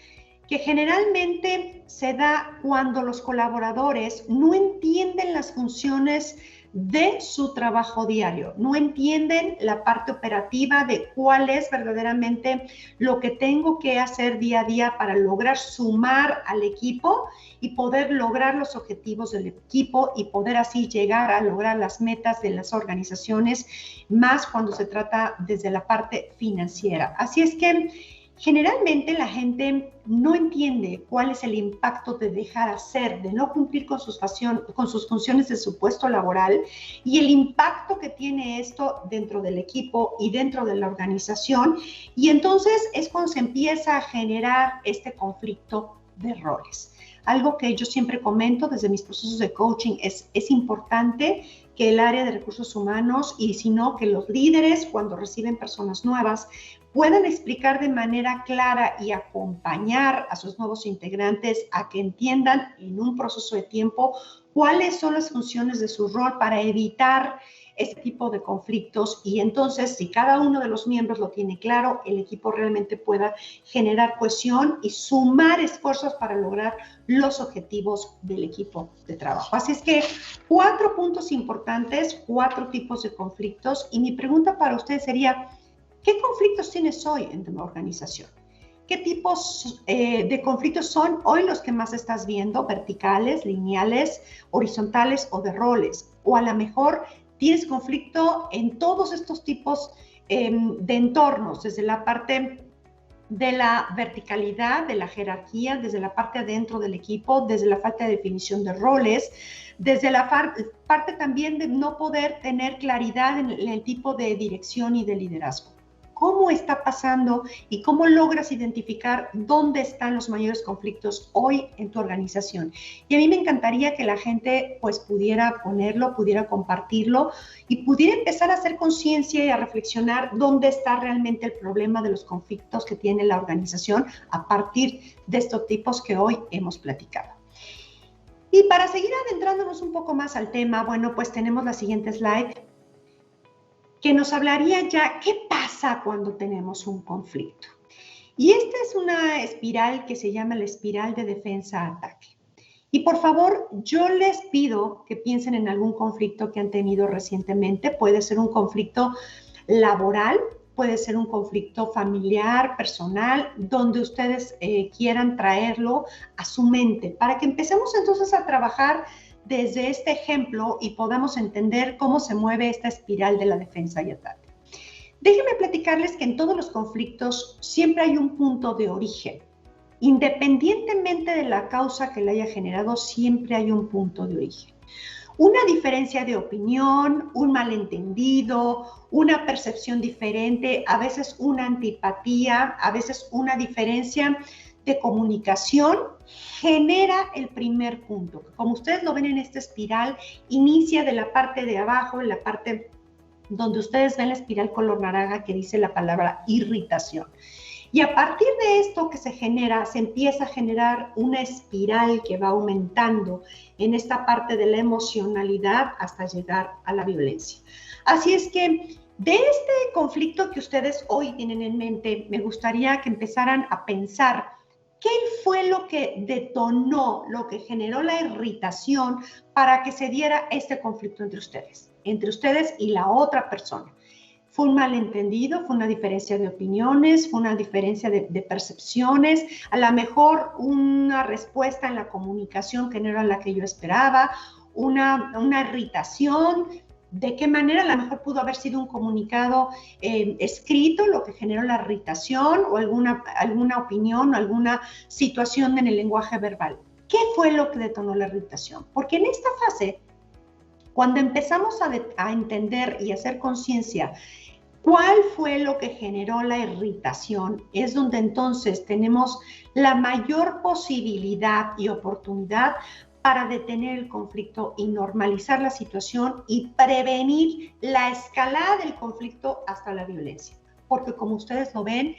que generalmente se da cuando los colaboradores no entienden las funciones de su trabajo diario, no entienden la parte operativa de cuál es verdaderamente lo que tengo que hacer día a día para lograr sumar al equipo y poder lograr los objetivos del equipo y poder así llegar a lograr las metas de las organizaciones, más cuando se trata desde la parte financiera. Así es que generalmente la gente no entiende cuál es el impacto de dejar hacer, de no cumplir con sus funciones de su puesto laboral y el impacto que tiene esto dentro del equipo y dentro de la organización. Y entonces es cuando se empieza a generar este conflicto de roles. Algo que yo siempre comento desde mis procesos de coaching es importante que el área de recursos humanos y si no, que los líderes cuando reciben personas nuevas puedan explicar de manera clara y acompañar a sus nuevos integrantes a que entiendan en un proceso de tiempo cuáles son las funciones de su rol para evitar este tipo de conflictos y entonces si cada uno de los miembros lo tiene claro, el equipo realmente pueda generar cohesión y sumar esfuerzos para lograr los objetivos del equipo de trabajo. Así es que 4 puntos importantes, 4 tipos de conflictos y mi pregunta para ustedes sería, ¿qué conflictos tienes hoy en tu organización? ¿Qué tipos de conflictos son hoy los que más estás viendo? ¿Verticales, lineales, horizontales o de roles? O a lo mejor tienes conflicto en todos estos tipos de entornos, desde la parte de la verticalidad, de la jerarquía, desde la parte adentro del equipo, desde la falta de definición de roles, desde la parte también de no poder tener claridad en el tipo de dirección y de liderazgo. ¿Cómo está pasando y cómo logras identificar dónde están los mayores conflictos hoy en tu organización? Y a mí me encantaría que la gente pues pudiera ponerlo, pudiera compartirlo y pudiera empezar a hacer conciencia y a reflexionar dónde está realmente el problema de los conflictos que tiene la organización a partir de estos tipos que hoy hemos platicado. Y para seguir adentrándonos un poco más al tema, bueno, pues tenemos la siguiente slide que nos hablaría ya qué pasa cuando tenemos un conflicto. Y esta es una espiral que se llama la espiral de defensa-ataque. Y por favor, yo les pido que piensen en algún conflicto que han tenido recientemente. Puede ser un conflicto laboral, puede ser un conflicto familiar, personal, donde ustedes quieran traerlo a su mente, para que empecemos entonces a trabajar desde este ejemplo y podamos entender cómo se mueve esta espiral de la defensa y ataque. Déjenme platicarles que en todos los conflictos siempre hay un punto de origen. Independientemente de la causa que la haya generado, siempre hay un punto de origen. Una diferencia de opinión, un malentendido, una percepción diferente, a veces una antipatía, a veces una diferencia de comunicación genera el primer punto. Como ustedes lo ven en esta espiral, inicia de la parte de abajo, en la parte donde ustedes ven la espiral color naranja que dice la palabra irritación. Y a partir de esto que se genera, se empieza a generar una espiral que va aumentando en esta parte de la emocionalidad hasta llegar a la violencia. Así es que de este conflicto que ustedes hoy tienen en mente, me gustaría que empezaran a pensar ¿qué fue lo que detonó, lo que generó la irritación para que se diera este conflicto entre ustedes y la otra persona? ¿Fue un malentendido? ¿Fue una diferencia de opiniones? ¿Fue una diferencia de percepciones? A lo mejor una respuesta en la comunicación que no era la que yo esperaba, una irritación. ¿De qué manera? A lo mejor pudo haber sido un comunicado escrito, lo que generó la irritación o alguna opinión o alguna situación en el lenguaje verbal. ¿Qué fue lo que detonó la irritación? Porque en esta fase, cuando empezamos a entender y hacer conciencia ¿Cuál fue lo que generó la irritación? Es donde entonces tenemos la mayor posibilidad y oportunidad para detener el conflicto y normalizar la situación y prevenir la escalada del conflicto hasta la violencia. Porque como ustedes lo ven,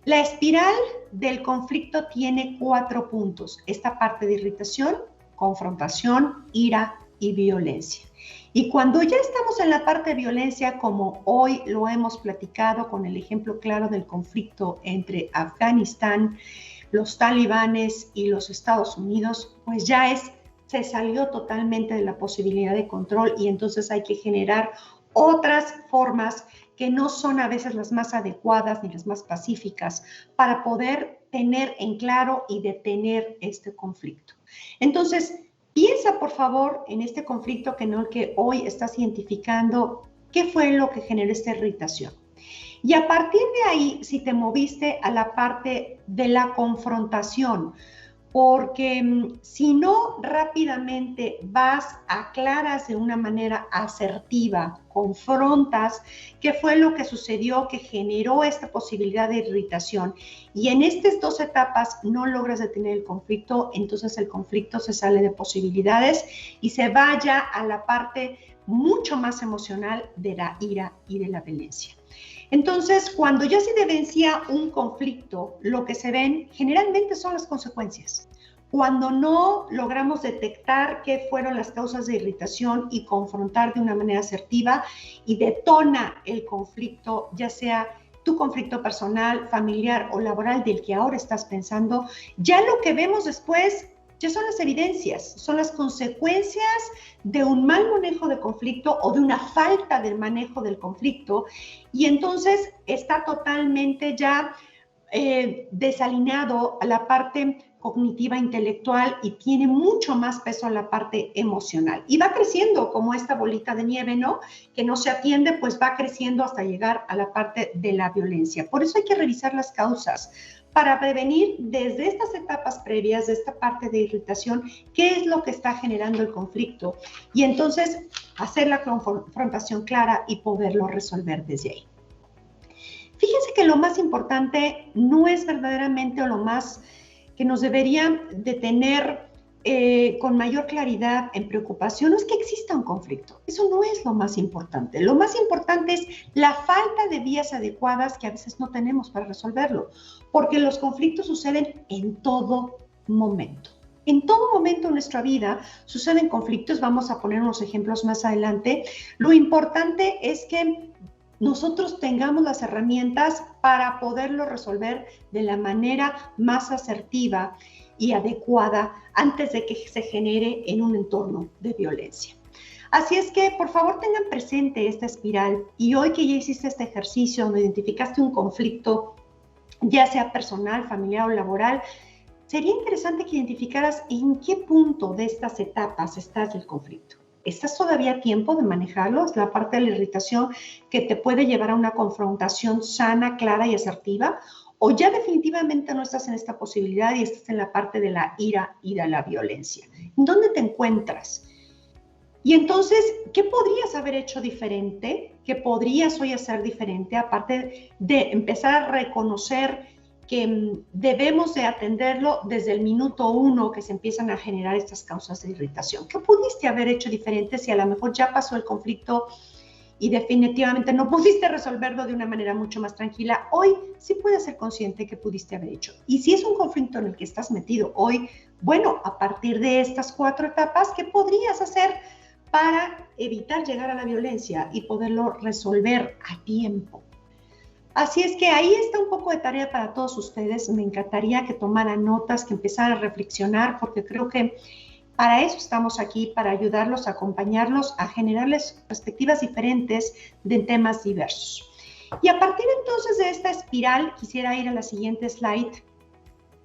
la espiral del conflicto tiene 4 puntos. Esta parte de irritación, confrontación, ira y violencia. Y cuando ya estamos en la parte de violencia, como hoy lo hemos platicado con el ejemplo claro del conflicto entre Afganistán, los talibanes y los Estados Unidos, pues ya se salió totalmente de la posibilidad de control y entonces hay que generar otras formas que no son a veces las más adecuadas ni las más pacíficas para poder tener en claro y detener este conflicto. Entonces, piensa, por favor, en este conflicto que hoy estás identificando, ¿qué fue lo que generó esta irritación? Y a partir de ahí, si te moviste a la parte de la confrontación, porque si no rápidamente vas, aclaras de una manera asertiva, confrontas qué fue lo que sucedió que generó esta posibilidad de irritación y en estas 2 etapas no logras detener el conflicto, entonces el conflicto se sale de posibilidades y se vaya a la parte mucho más emocional de la ira y de la violencia. Entonces, cuando ya se evidencia un conflicto, lo que se ven generalmente son las consecuencias. Cuando no logramos detectar qué fueron las causas de irritación y confrontar de una manera asertiva y detona el conflicto, ya sea tu conflicto personal, familiar o laboral del que ahora estás pensando, ya lo que vemos después ya son las evidencias, son las consecuencias de un mal manejo de conflicto o de una falta de manejo del conflicto y entonces está totalmente ya desalineado a la parte cognitiva intelectual y tiene mucho más peso a la parte emocional. Y va creciendo como esta bolita de nieve, ¿no? Que no se atiende, pues va creciendo hasta llegar a la parte de la violencia. Por eso hay que revisar las causas para prevenir desde estas etapas previas, de esta parte de irritación, qué es lo que está generando el conflicto y entonces hacer la confrontación clara y poderlo resolver desde ahí. Fíjense que lo más importante no es verdaderamente o lo más que nos debería de tener con mayor claridad en preocupación no es que exista un conflicto. Eso no es lo más importante. Lo más importante es la falta de vías adecuadas que a veces no tenemos para resolverlo, porque los conflictos suceden en todo momento. En todo momento en nuestra vida suceden conflictos, vamos a poner unos ejemplos más adelante. Lo importante es que nosotros tengamos las herramientas para poderlo resolver de la manera más asertiva y adecuada antes de que se genere en un entorno de violencia. Así es que, por favor, tengan presente esta espiral y hoy que ya hiciste este ejercicio donde identificaste un conflicto, ya sea personal, familiar o laboral, sería interesante que identificaras en qué punto de estas etapas estás del conflicto. ¿Estás todavía a tiempo de manejarlo? Es la parte de la irritación que te puede llevar a una confrontación sana, clara y asertiva. ¿O ya definitivamente no estás en esta posibilidad y estás en la parte de la ira y de la violencia? ¿En dónde te encuentras? Y entonces, ¿qué podrías haber hecho diferente? ¿Qué podrías hoy hacer diferente? Aparte de empezar a reconocer que debemos de atenderlo desde el minuto 1 que se empiezan a generar estas causas de irritación. ¿Qué pudiste haber hecho diferente si a lo mejor ya pasó el conflicto y definitivamente no pudiste resolverlo de una manera mucho más tranquila? Hoy sí puedes ser consciente que pudiste haber hecho. Y si es un conflicto en el que estás metido hoy, bueno, a partir de estas 4 etapas, ¿qué podrías hacer para evitar llegar a la violencia y poderlo resolver a tiempo? Así es que ahí está un poco de tarea para todos ustedes. Me encantaría que tomaran notas, que empezaran a reflexionar, porque creo que para eso estamos aquí, para ayudarlos, acompañarlos, a generarles perspectivas diferentes de temas diversos. Y a partir entonces de esta espiral, quisiera ir a la siguiente slide,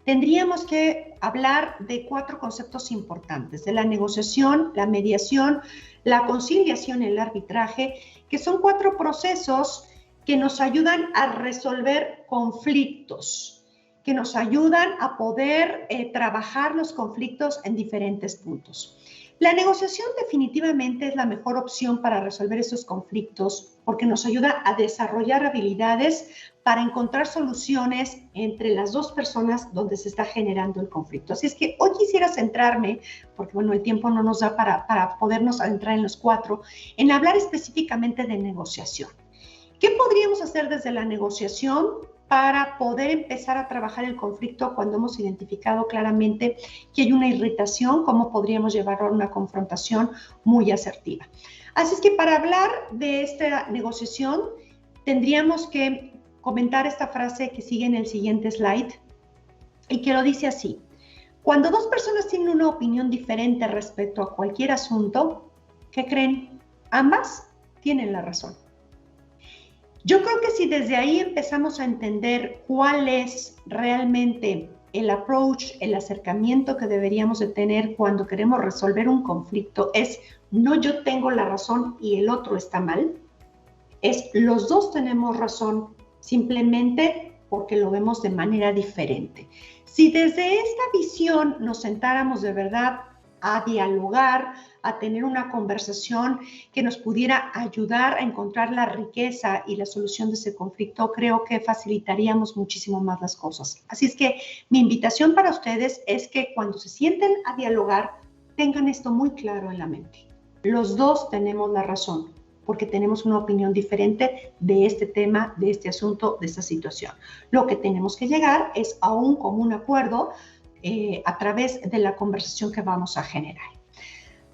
tendríamos que hablar de 4 conceptos importantes, de la negociación, la mediación, la conciliación y el arbitraje, que son 4 procesos que nos ayudan a resolver conflictos, que nos ayudan a poder trabajar los conflictos en diferentes puntos. La negociación definitivamente es la mejor opción para resolver esos conflictos porque nos ayuda a desarrollar habilidades para encontrar soluciones entre las dos personas donde se está generando el conflicto. Así es que hoy quisiera centrarme, porque bueno, el tiempo no nos da para podernos adentrar en los cuatro, en hablar específicamente de negociación. ¿Qué podríamos hacer desde la negociación para poder empezar a trabajar el conflicto cuando hemos identificado claramente que hay una irritación? ¿Cómo podríamos llevarlo a una confrontación muy asertiva? Así es que para hablar de esta negociación tendríamos que comentar esta frase que sigue en el siguiente slide y que lo dice así: cuando dos personas tienen una opinión diferente respecto a cualquier asunto, ¿qué creen? Ambas tienen la razón. Yo creo que si desde ahí empezamos a entender cuál es realmente el approach, el acercamiento que deberíamos de tener cuando queremos resolver un conflicto, es no yo tengo la razón y el otro está mal, es los dos tenemos razón simplemente porque lo vemos de manera diferente. Si desde esta visión nos sentáramos de verdad a dialogar, a tener una conversación que nos pudiera ayudar a encontrar la riqueza y la solución de ese conflicto, creo que facilitaríamos muchísimo más las cosas. Así es que mi invitación para ustedes es que cuando se sienten a dialogar, tengan esto muy claro en la mente. Los dos tenemos la razón, porque tenemos una opinión diferente de este tema, de este asunto, de esta situación. Lo que tenemos que llegar es a un común acuerdo a través de la conversación que vamos a generar.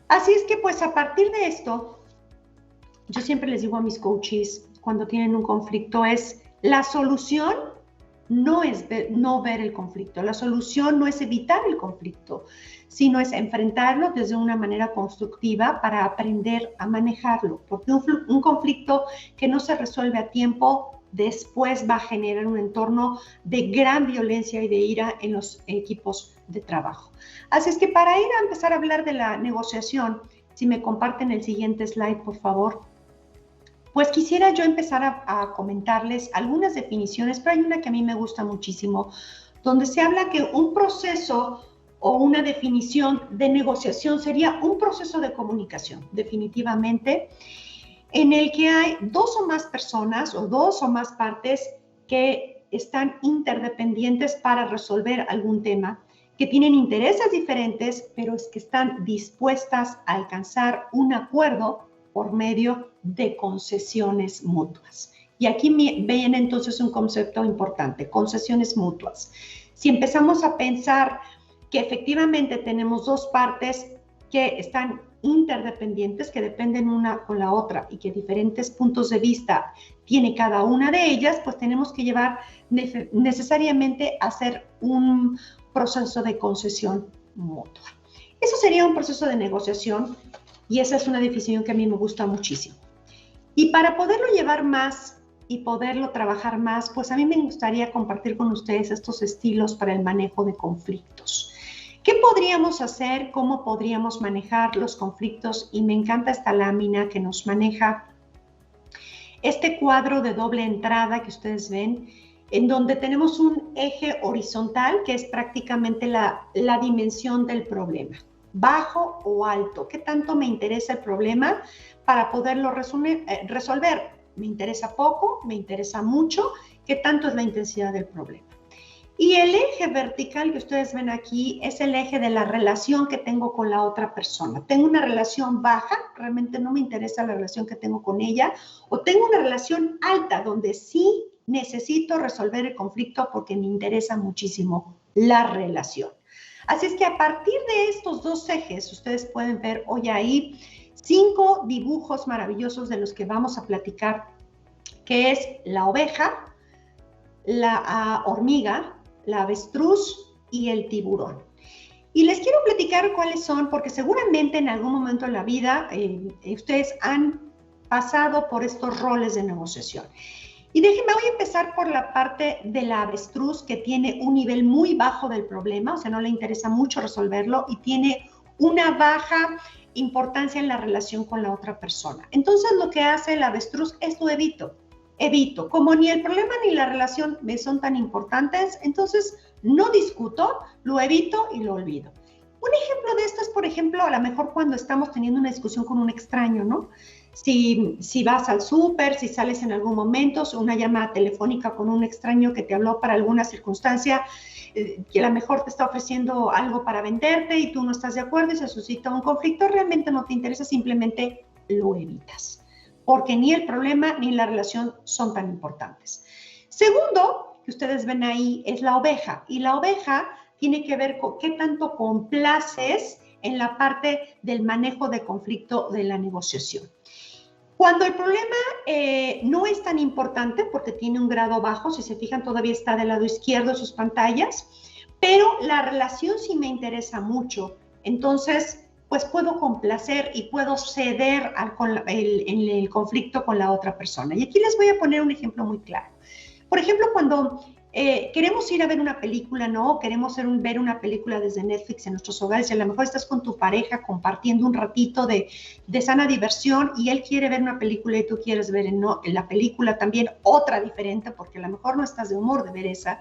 Así es que pues a partir de esto, yo siempre les digo a mis coaches cuando tienen un conflicto es la solución no es no ver el conflicto, la solución no es evitar el conflicto, sino es enfrentarlo desde una manera constructiva para aprender a manejarlo, porque un conflicto que no se resuelve a tiempo después va a generar un entorno de gran violencia y de ira en los equipos de trabajo. Así es que para ir a empezar a hablar de la negociación, si me comparten el siguiente slide, por favor, pues quisiera yo empezar a comentarles algunas definiciones, pero hay una que a mí me gusta muchísimo, donde se habla que un proceso o una definición de negociación sería un proceso de comunicación, definitivamente, en el que hay dos o más personas o dos o más partes que están interdependientes para resolver algún tema, que tienen intereses diferentes, pero es que están dispuestas a alcanzar un acuerdo por medio de concesiones mutuas. Y aquí viene entonces un concepto importante, concesiones mutuas. Si empezamos a pensar que efectivamente tenemos dos partes que están interdependientes, que dependen una con la otra y que diferentes puntos de vista tiene cada una de ellas, pues tenemos que llevar necesariamente a hacer un proceso de concesión mutua. Eso sería un proceso de negociación y esa es una definición que a mí me gusta muchísimo. Y para poderlo llevar más y poderlo trabajar más, pues a mí me gustaría compartir con ustedes estos estilos para el manejo de conflictos. ¿Qué podríamos hacer? ¿Cómo podríamos manejar los conflictos? Y me encanta esta lámina que nos maneja este cuadro de doble entrada que ustedes ven, en donde tenemos un eje horizontal que es prácticamente la dimensión del problema, bajo o alto. ¿Qué tanto me interesa el problema para poderlo resolver? ¿Me interesa poco? ¿Me interesa mucho? ¿Qué tanto es la intensidad del problema? Y el eje vertical que ustedes ven aquí es el eje de la relación que tengo con la otra persona. Tengo una relación baja, realmente no me interesa la relación que tengo con ella, o tengo una relación alta donde sí necesito resolver el conflicto porque me interesa muchísimo la relación. Así es que a partir de estos dos ejes, ustedes pueden ver hoy ahí 5 dibujos maravillosos de los que vamos a platicar, que es la oveja, la hormiga, la avestruz y el tiburón. Y les quiero platicar cuáles son, porque seguramente en algún momento en la vida ustedes han pasado por estos roles de negociación. Y déjenme, voy a empezar por la parte de la avestruz, que tiene un nivel muy bajo del problema, o sea, no le interesa mucho resolverlo y tiene una baja importancia en la relación con la otra persona. Entonces, lo que hace el avestruz es lo evito. Como ni el problema ni la relación me son tan importantes, entonces no discuto, lo evito y lo olvido. Una ejemplo de esto es, por ejemplo, a lo mejor cuando estamos teniendo una discusión con un extraño, ¿no? Si vas al súper, si sales en algún momento, una llamada telefónica con un extraño que te habló para alguna circunstancia, que a lo mejor te está ofreciendo algo para venderte y tú no estás de acuerdo y se suscita un conflicto, realmente no te interesa, simplemente lo evitas, porque ni el problema ni la relación son tan importantes. Segundo, que ustedes ven ahí, es la oveja, y la oveja tiene que ver con qué tanto complaces en la parte del manejo de conflicto de la negociación. Cuando el problema no es tan importante, porque tiene un grado bajo, si se fijan todavía está del lado izquierdo de sus pantallas, pero la relación sí me interesa mucho, entonces pues puedo complacer y puedo ceder en el conflicto con la otra persona. Y aquí les voy a poner un ejemplo muy claro. Por ejemplo, cuando queremos ir a ver una película, ¿no? Queremos ver una película desde Netflix en nuestros hogares y a lo mejor estás con tu pareja compartiendo un ratito de sana diversión y él quiere ver una película y tú quieres ver en la película también otra diferente porque a lo mejor no estás de humor de ver esa.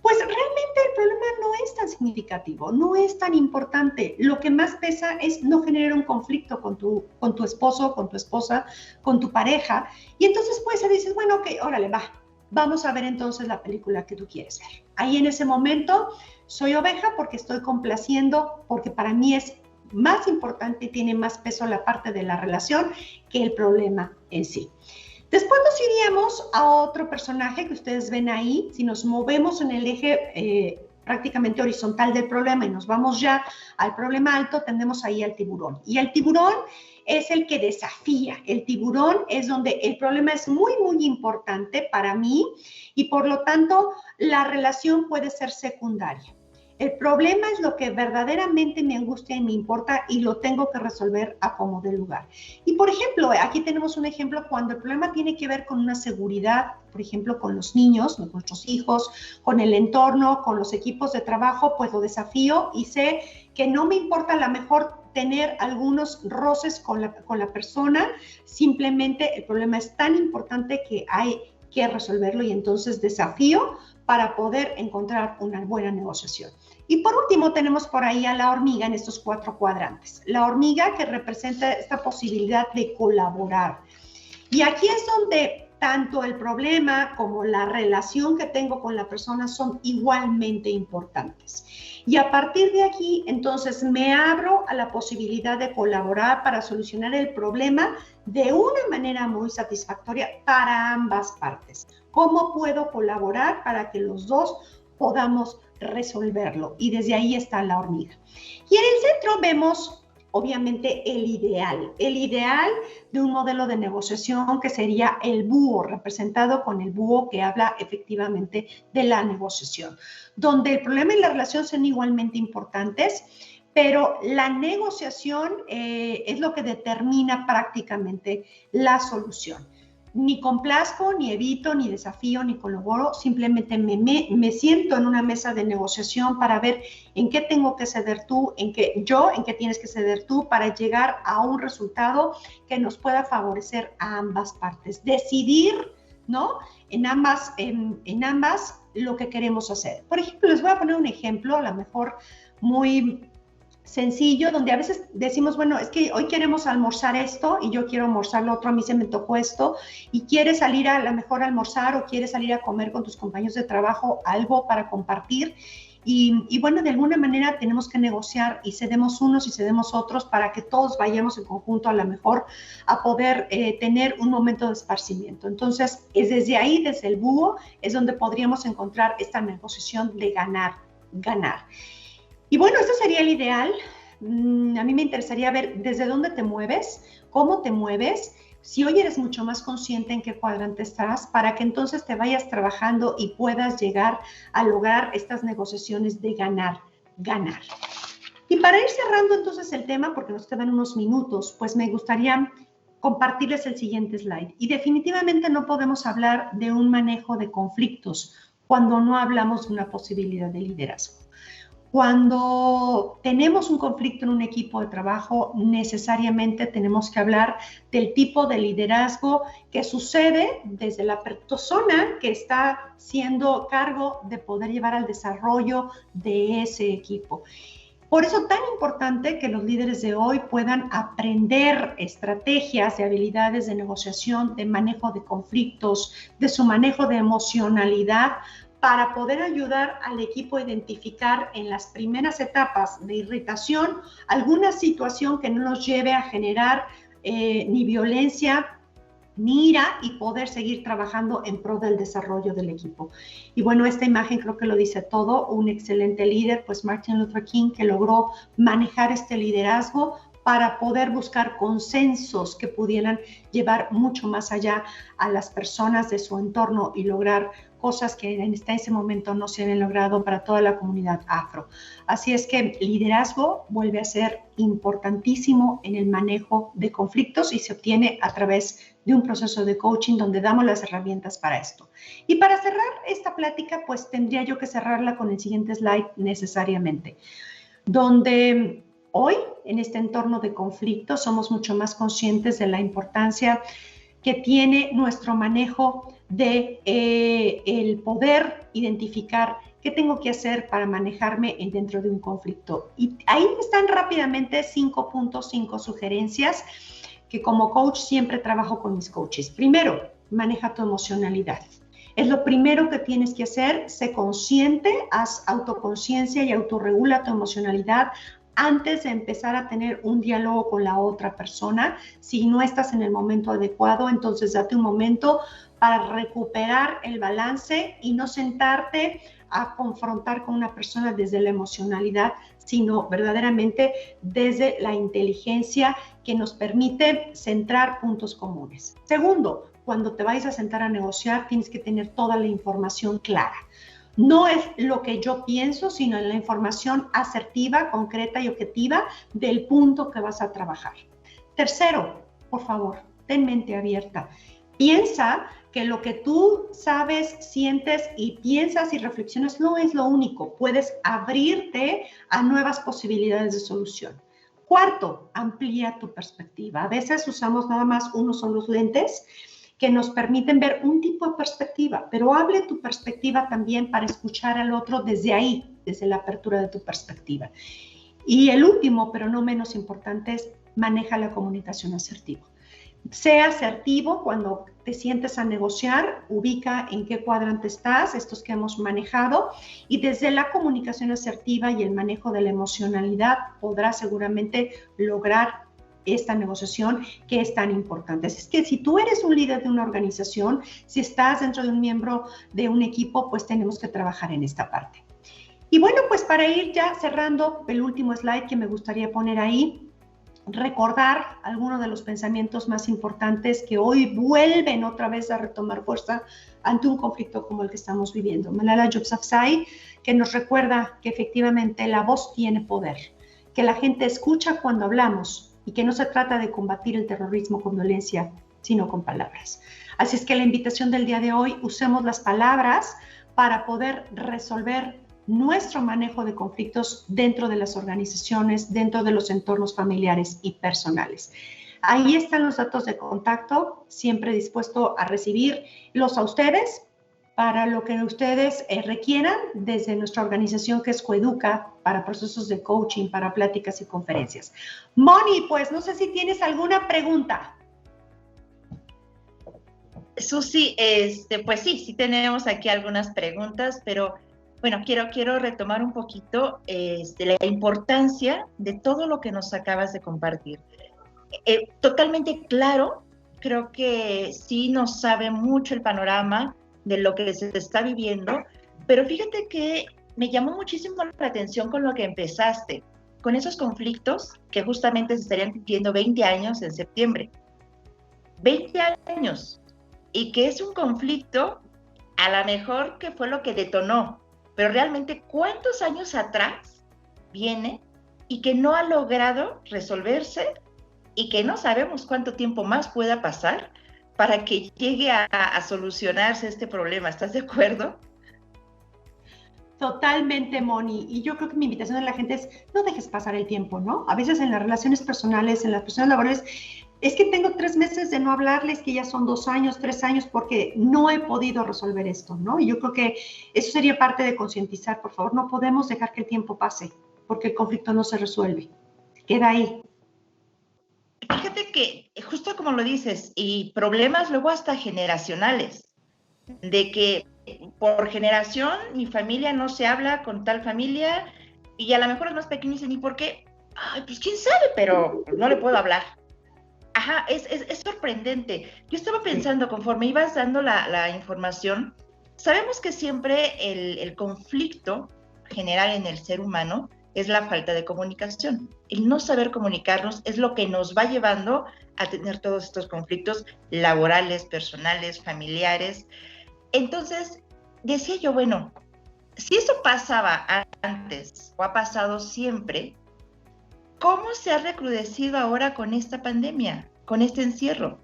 Pues realmente el problema no es tan significativo, no es tan importante. Lo que más pesa es no generar un conflicto con tu esposo, con tu esposa, con tu pareja. Y entonces pues dices, bueno, ok, órale, vamos a ver entonces la película que tú quieres ver. Ahí en ese momento soy oveja porque estoy complaciendo, porque para mí es más importante y tiene más peso la parte de la relación que el problema en sí. Después nos iríamos a otro personaje que ustedes ven ahí. Si nos movemos en el eje prácticamente horizontal del problema y nos vamos ya al problema alto, tendemos ahí al tiburón. Y el tiburón es el que desafía. El tiburón es donde el problema es muy, muy importante para mí y por lo tanto la relación puede ser secundaria. El problema es lo que verdaderamente me angustia y me importa y lo tengo que resolver a como dé lugar. Y por ejemplo, aquí tenemos un ejemplo cuando el problema tiene que ver con una seguridad, por ejemplo, con los niños, nuestros hijos, con el entorno, con los equipos de trabajo, pues lo desafío y sé que no me importa a lo mejor tener algunos roces con la persona, simplemente el problema es tan importante que hay que resolverlo y entonces desafío para poder encontrar una buena negociación. Y por último tenemos por ahí a la hormiga en estos 4 cuadrantes. La hormiga que representa esta posibilidad de colaborar. Y aquí es donde tanto el problema como la relación que tengo con la persona son igualmente importantes. Y a partir de aquí, entonces me abro a la posibilidad de colaborar para solucionar el problema de una manera muy satisfactoria para ambas partes. ¿Cómo puedo colaborar para que los dos podamos resolverlo? Y desde ahí está la hormiga. Y en el centro vemos obviamente el ideal de un modelo de negociación que sería el búho, representado con el búho que habla efectivamente de la negociación, donde el problema y la relación son igualmente importantes, pero la negociación es lo que determina prácticamente la solución. Ni complazco, ni evito, ni desafío, ni colaboro, simplemente me siento en una mesa de negociación para ver en qué tengo que ceder tú, en qué tienes que ceder tú para llegar a un resultado que nos pueda favorecer a ambas partes. Decidir, ¿no? En ambas lo que queremos hacer. Por ejemplo, les voy a poner un ejemplo, a lo mejor muy sencillo, donde a veces decimos, bueno, es que hoy queremos almorzar esto y yo quiero almorzar lo otro, a mí se me tocó esto, y quieres salir a lo mejor a almorzar o quieres salir a comer con tus compañeros de trabajo algo para compartir. Y bueno, de alguna manera tenemos que negociar y cedemos unos y cedemos otros para que todos vayamos en conjunto a lo mejor a poder tener un momento de esparcimiento. Entonces, es desde ahí, desde el búho, es donde podríamos encontrar esta negociación de ganar. Y bueno, este sería el ideal. A mí me interesaría ver desde dónde te mueves, cómo te mueves, si hoy eres mucho más consciente en qué cuadrante estás, para que entonces te vayas trabajando y puedas llegar a lograr estas negociaciones de ganar. Y para ir cerrando entonces el tema, porque nos quedan unos minutos, pues me gustaría compartirles el siguiente slide. Y definitivamente no podemos hablar de un manejo de conflictos cuando no hablamos de una posibilidad de liderazgo. Cuando tenemos un conflicto en un equipo de trabajo, necesariamente tenemos que hablar del tipo de liderazgo que sucede desde la persona que está siendo cargo de poder llevar al desarrollo de ese equipo. Por eso tan importante que los líderes de hoy puedan aprender estrategias y habilidades de negociación, de manejo de conflictos, de su manejo de emocionalidad, para poder ayudar al equipo a identificar en las primeras etapas de irritación alguna situación que no nos lleve a generar ni violencia ni ira, y poder seguir trabajando en pro del desarrollo del equipo. Y bueno, esta imagen creo que lo dice todo. Un excelente líder, pues Martin Luther King, que logró manejar este liderazgo para poder buscar consensos que pudieran llevar mucho más allá a las personas de su entorno y lograr cosas que en ese momento no se habían logrado para toda la comunidad afro. Así es que liderazgo vuelve a ser importantísimo en el manejo de conflictos y se obtiene a través de un proceso de coaching donde damos las herramientas para esto. Y para cerrar esta plática, pues tendría yo que cerrarla con el siguiente slide necesariamente, donde hoy en este entorno de conflicto somos mucho más conscientes de la importancia que tiene nuestro manejo de el poder identificar qué tengo que hacer para manejarme dentro de un conflicto. Y ahí están rápidamente 5 puntos, 5 sugerencias que como coach siempre trabajo con mis coaches. Primero, maneja tu emocionalidad. Es lo primero que tienes que hacer. Sé consciente, haz autoconciencia y autorregula tu emocionalidad antes de empezar a tener un diálogo con la otra persona. Si no estás en el momento adecuado, entonces date un momento para recuperar el balance y no sentarte a confrontar con una persona desde la emocionalidad, sino verdaderamente desde la inteligencia que nos permite centrar puntos comunes. Segundo, cuando te vayas a sentar a negociar, tienes que tener toda la información clara. No es lo que yo pienso, sino la información asertiva, concreta y objetiva del punto que vas a trabajar. Tercero, por favor, ten mente abierta. Piensa que lo que tú sabes, sientes y piensas y reflexionas no es lo único. Puedes abrirte a nuevas posibilidades de solución. Cuarto, amplía tu perspectiva. A veces usamos nada más unos son los lentes que nos permiten ver un tipo de perspectiva, pero hable tu perspectiva también para escuchar al otro desde ahí, desde la apertura de tu perspectiva. Y el último, pero no menos importante, es maneja la comunicación asertiva. Sea asertivo cuando te sientes a negociar, ubica en qué cuadrante estás, estos que hemos manejado, y desde la comunicación asertiva y el manejo de la emocionalidad podrás seguramente lograr esta negociación que es tan importante. Así es que si tú eres un líder de una organización, si estás dentro de un miembro de un equipo, pues tenemos que trabajar en esta parte. Y bueno, pues para ir ya cerrando, el último slide que me gustaría poner ahí, recordar algunos de los pensamientos más importantes que hoy vuelven otra vez a retomar fuerza ante un conflicto como el que estamos viviendo. Malala Yousafzai, que nos recuerda que efectivamente la voz tiene poder, que la gente escucha cuando hablamos y que no se trata de combatir el terrorismo con violencia, sino con palabras. Así es que la invitación del día de hoy, usemos las palabras para poder resolver nuestro manejo de conflictos dentro de las organizaciones, dentro de los entornos familiares y personales. Ahí están los datos de contacto, siempre dispuesto a recibirlos a ustedes para lo que ustedes requieran desde nuestra organización que es Coeduca, para procesos de coaching, para pláticas y conferencias. Moni, pues no sé si tienes alguna pregunta. Susi, pues sí tenemos aquí algunas preguntas, pero bueno, quiero retomar un poquito la importancia de todo lo que nos acabas de compartir. Totalmente claro, creo que sí nos sabe mucho el panorama de lo que se está viviendo, pero fíjate que me llamó muchísimo la atención con lo que empezaste, con esos conflictos que justamente se estarían cumpliendo 20 años en septiembre. 20 años, y que es un conflicto, a lo mejor que fue lo que detonó, pero realmente ¿cuántos años atrás viene y que no ha logrado resolverse y que no sabemos cuánto tiempo más pueda pasar para que llegue a solucionarse este problema? ¿Estás de acuerdo? Totalmente, Moni. Y yo creo que mi invitación a la gente es no dejes pasar el tiempo, ¿no? A veces en las relaciones personales, en las relaciones laborales, es que tengo 3 meses de no hablarles, que ya son 2 años, 3 años, porque no he podido resolver esto, ¿no? Y yo creo que eso sería parte de concientizar, por favor, no podemos dejar que el tiempo pase. porque el conflicto no se resuelve, queda ahí. Fíjate que justo como lo dices, y problemas luego hasta generacionales, de que por generación mi familia no se habla con tal familia y a lo mejor los más pequeños dicen, ¿y por qué? Ay, pues quién sabe, pero no le puedo hablar. Ajá, es sorprendente. Yo estaba pensando, conforme ibas dando la información, sabemos que siempre el conflicto general en el ser humano es la falta de comunicación. El no saber comunicarnos es lo que nos va llevando a tener todos estos conflictos laborales, personales, familiares. Entonces, decía yo, bueno, si eso pasaba antes o ha pasado siempre, ¿cómo se ha recrudecido ahora con esta pandemia, con este encierro?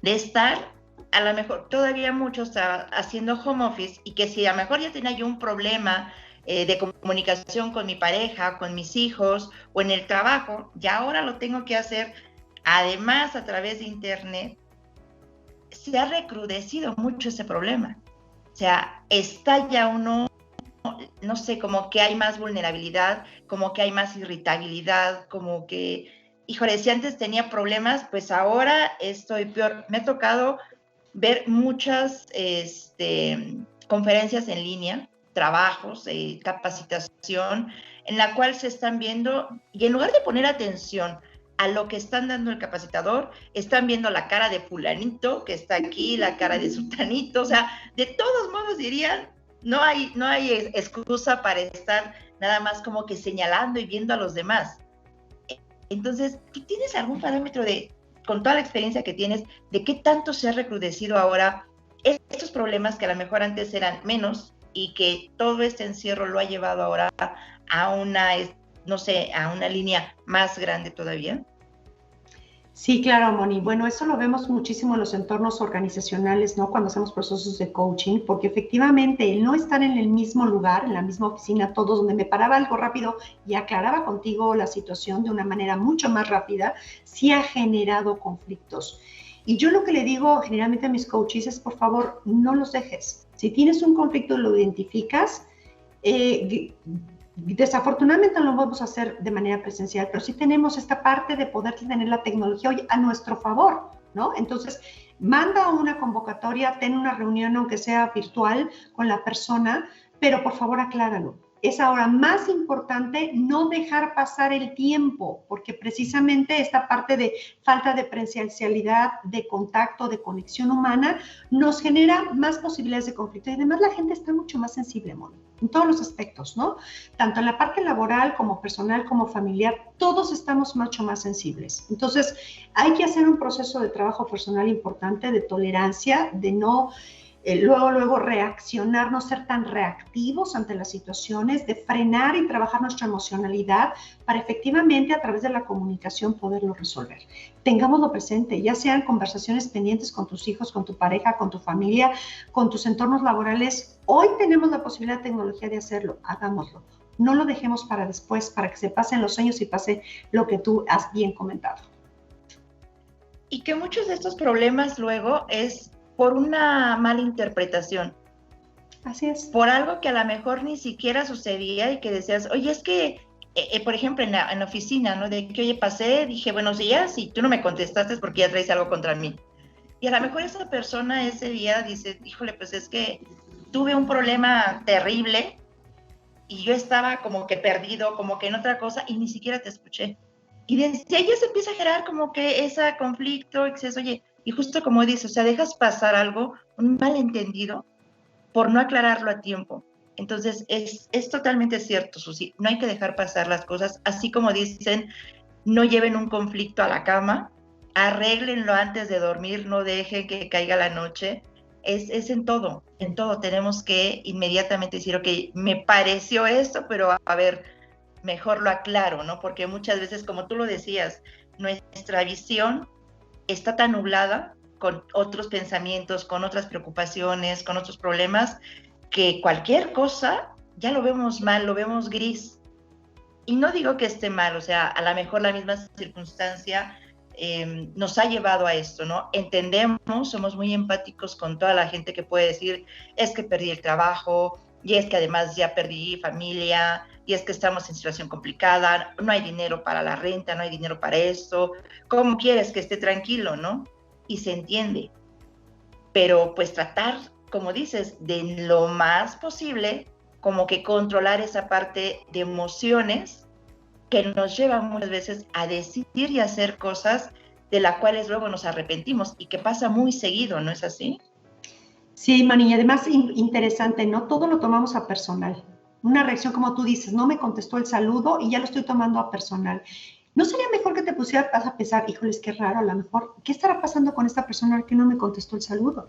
De estar, a lo mejor todavía muchos haciendo home office y que si a lo mejor ya tenía yo un problema de comunicación con mi pareja, con mis hijos o en el trabajo, ya ahora lo tengo que hacer además a través de internet. Se ha recrudecido mucho ese problema. O sea, está ya uno, no sé, como que hay más vulnerabilidad, como que hay más irritabilidad, como que, híjole, si antes tenía problemas, pues ahora estoy peor. Me ha tocado ver muchas conferencias en línea, trabajos, capacitación, en la cual se están viendo, y en lugar de poner atención a lo que están dando el capacitador, están viendo la cara de fulanito que está aquí, la cara de sultanito, o sea, de todos modos dirían, no hay excusa para estar nada más como que señalando y viendo a los demás. Entonces, ¿tú tienes algún parámetro de, con toda la experiencia que tienes, de qué tanto se ha recrudecido ahora estos problemas que a lo mejor antes eran menos y que todo este encierro lo ha llevado ahora a una, no sé, a una línea más grande todavía? Sí, claro, Moni. Bueno, eso lo vemos muchísimo en los entornos organizacionales, ¿no? Cuando hacemos procesos de coaching, porque efectivamente el no estar en el mismo lugar, en la misma oficina, todos, donde me paraba algo rápido y aclaraba contigo la situación de una manera mucho más rápida, sí ha generado conflictos. Y yo lo que le digo generalmente a mis coaches es, por favor, no los dejes. Si tienes un conflicto, lo identificas. Desafortunadamente no lo vamos a hacer de manera presencial, pero sí tenemos esta parte de poder tener la tecnología hoy a nuestro favor, ¿no? Entonces, manda una convocatoria, ten una reunión, aunque sea virtual, con la persona, pero por favor acláralo. Es ahora más importante no dejar pasar el tiempo, porque precisamente esta parte de falta de presencialidad, de contacto, de conexión humana, nos genera más posibilidades de conflicto. Y además la gente está mucho más sensible, Moni, en todos los aspectos, ¿no? Tanto en la parte laboral como personal, como familiar, todos estamos mucho más sensibles. Entonces, hay que hacer un proceso de trabajo personal importante, de tolerancia, de no luego reaccionar, no ser tan reactivos ante las situaciones, de frenar y trabajar nuestra emocionalidad para efectivamente a través de la comunicación poderlo resolver. Tengámoslo presente, ya sean conversaciones pendientes con tus hijos, con tu pareja, con tu familia, con tus entornos laborales. Hoy tenemos la posibilidad de tecnología de hacerlo, hagámoslo. No lo dejemos para después, para que se pasen los años y pase lo que tú has bien comentado. Y que muchos de estos problemas luego es por una mala interpretación. Así es. Por algo que a lo mejor ni siquiera sucedía y que decías, oye, es que, por ejemplo, en la oficina, ¿no? De que, oye, pasé, dije, buenos días, y tú no me contestaste es porque ya traes algo contra mí. Y a lo mejor esa persona ese día dice, híjole, pues es que tuve un problema terrible y yo estaba como que perdido, como que en otra cosa, y ni siquiera te escuché. Y desde ahí ya se empieza a generar como que ese conflicto, y dices, oye, y justo como dices, o sea, dejas pasar algo, un malentendido, por no aclararlo a tiempo. Entonces, es totalmente cierto, Susi, no hay que dejar pasar las cosas, así como dicen, no lleven un conflicto a la cama, arréglenlo antes de dormir, no dejen que caiga la noche. Es en todo tenemos que inmediatamente decir, ok, me pareció esto, pero a ver, mejor lo aclaro, ¿no? Porque muchas veces, como tú lo decías, nuestra visión está tan nublada con otros pensamientos, con otras preocupaciones, con otros problemas, que cualquier cosa ya lo vemos mal, lo vemos gris. Y no digo que esté mal, o sea, a lo mejor la misma circunstancia nos ha llevado a esto, ¿no? Entendemos, somos muy empáticos con toda la gente que puede decir, es que perdí el trabajo, y es que además ya perdí familia, y es que estamos en situación complicada, no hay dinero para la renta, no hay dinero para esto, ¿cómo quieres que esté tranquilo, no? Y se entiende, pero pues tratar, como dices, de lo más posible, como que controlar esa parte de emociones que nos llevan muchas veces a decidir y hacer cosas de las cuales luego nos arrepentimos y que pasa muy seguido, ¿no es así? Sí, Mani, y además interesante, ¿no? Todo lo tomamos a personal. Una reacción como tú dices, no me contestó el saludo y ya lo estoy tomando a personal. ¿No sería mejor que te pusieras a pensar, híjoles, qué raro, a lo mejor, ¿qué estará pasando con esta persona que no me contestó el saludo?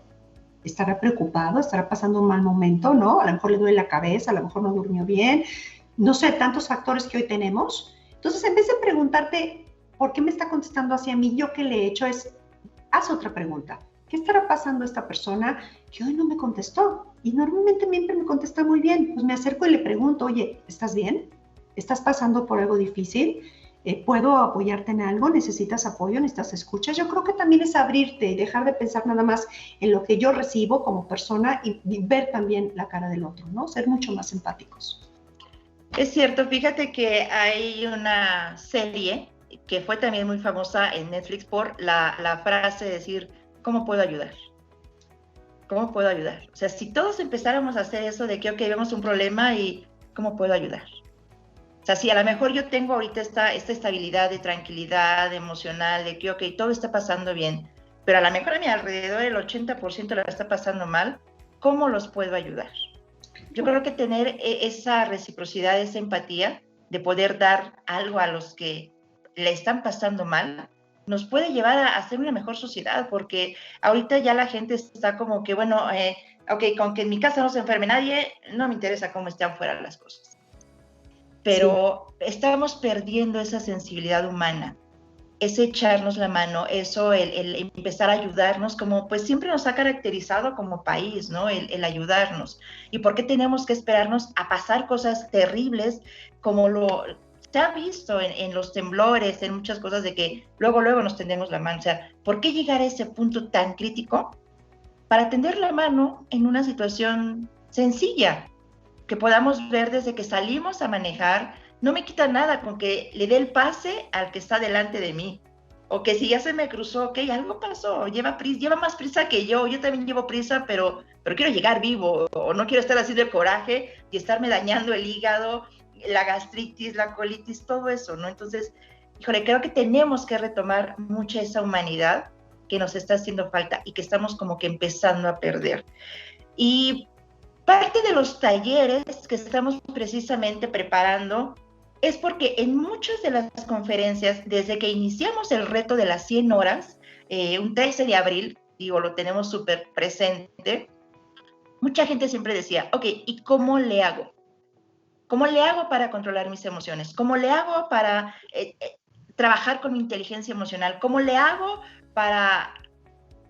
¿Estará preocupado? ¿Estará pasando un mal momento? ¿No? A lo mejor le duele la cabeza, a lo mejor no durmió bien. No sé, tantos factores que hoy tenemos. Entonces, en vez de preguntarte, ¿por qué me está contestando así a mí? Yo qué le he hecho es, haz otra pregunta. ¿Qué estará pasando a esta persona que hoy no me contestó? Y normalmente siempre me contesta muy bien. Pues me acerco y le pregunto, oye, ¿estás bien? ¿Estás pasando por algo difícil? ¿Puedo apoyarte en algo? ¿Necesitas apoyo? ¿Necesitas escucha? Yo creo que también es abrirte y dejar de pensar nada más en lo que yo recibo como persona y ver también la cara del otro, ¿no? Ser mucho más empáticos. Es cierto, fíjate que hay una serie que fue también muy famosa en Netflix por la frase de decir, ¿cómo puedo ayudar? ¿Cómo puedo ayudar? O sea, si todos empezáramos a hacer eso de que, ok, vemos un problema y ¿cómo puedo ayudar? O sea, si a lo mejor yo tengo ahorita esta estabilidad de tranquilidad emocional, de que, ok, todo está pasando bien, pero a lo mejor a mi alrededor el 80% la está pasando mal, ¿cómo los puedo ayudar? Yo creo que tener esa reciprocidad, esa empatía de poder dar algo a los que le están pasando mal, nos puede llevar a ser una mejor sociedad, porque ahorita ya la gente está como que, bueno, ok, con que en mi casa no se enferme nadie, no me interesa cómo estén fuera las cosas. Sí. Pero estamos perdiendo esa sensibilidad humana, ese echarnos la mano, eso, el empezar a ayudarnos, como pues siempre nos ha caracterizado como país, ¿no? El ayudarnos. ¿Y por qué tenemos que esperarnos a pasar cosas terribles como lo se ha visto en los temblores, en muchas cosas de que luego, luego nos tendemos la mano? O sea, ¿por qué llegar a ese punto tan crítico para tender la mano en una situación sencilla? Que podamos ver desde que salimos a manejar, no me quita nada con que le dé el pase al que está delante de mí. O que si ya se me cruzó, ok, algo pasó, lleva más prisa que yo también llevo prisa, pero quiero llegar vivo, o no quiero estar así de coraje y estarme dañando el hígado, la gastritis, la colitis, todo eso, ¿no? Entonces, híjole, creo que tenemos que retomar mucha esa humanidad que nos está haciendo falta y que estamos como que empezando a perder. Y parte de los talleres que estamos precisamente preparando es porque en muchas de las conferencias, desde que iniciamos el reto de las 100 horas, un 13 de abril, digo, lo tenemos súper presente, mucha gente siempre decía, ok, ¿y cómo le hago? ¿Cómo le hago para controlar mis emociones? ¿Cómo le hago para trabajar con mi inteligencia emocional? ¿Cómo le hago para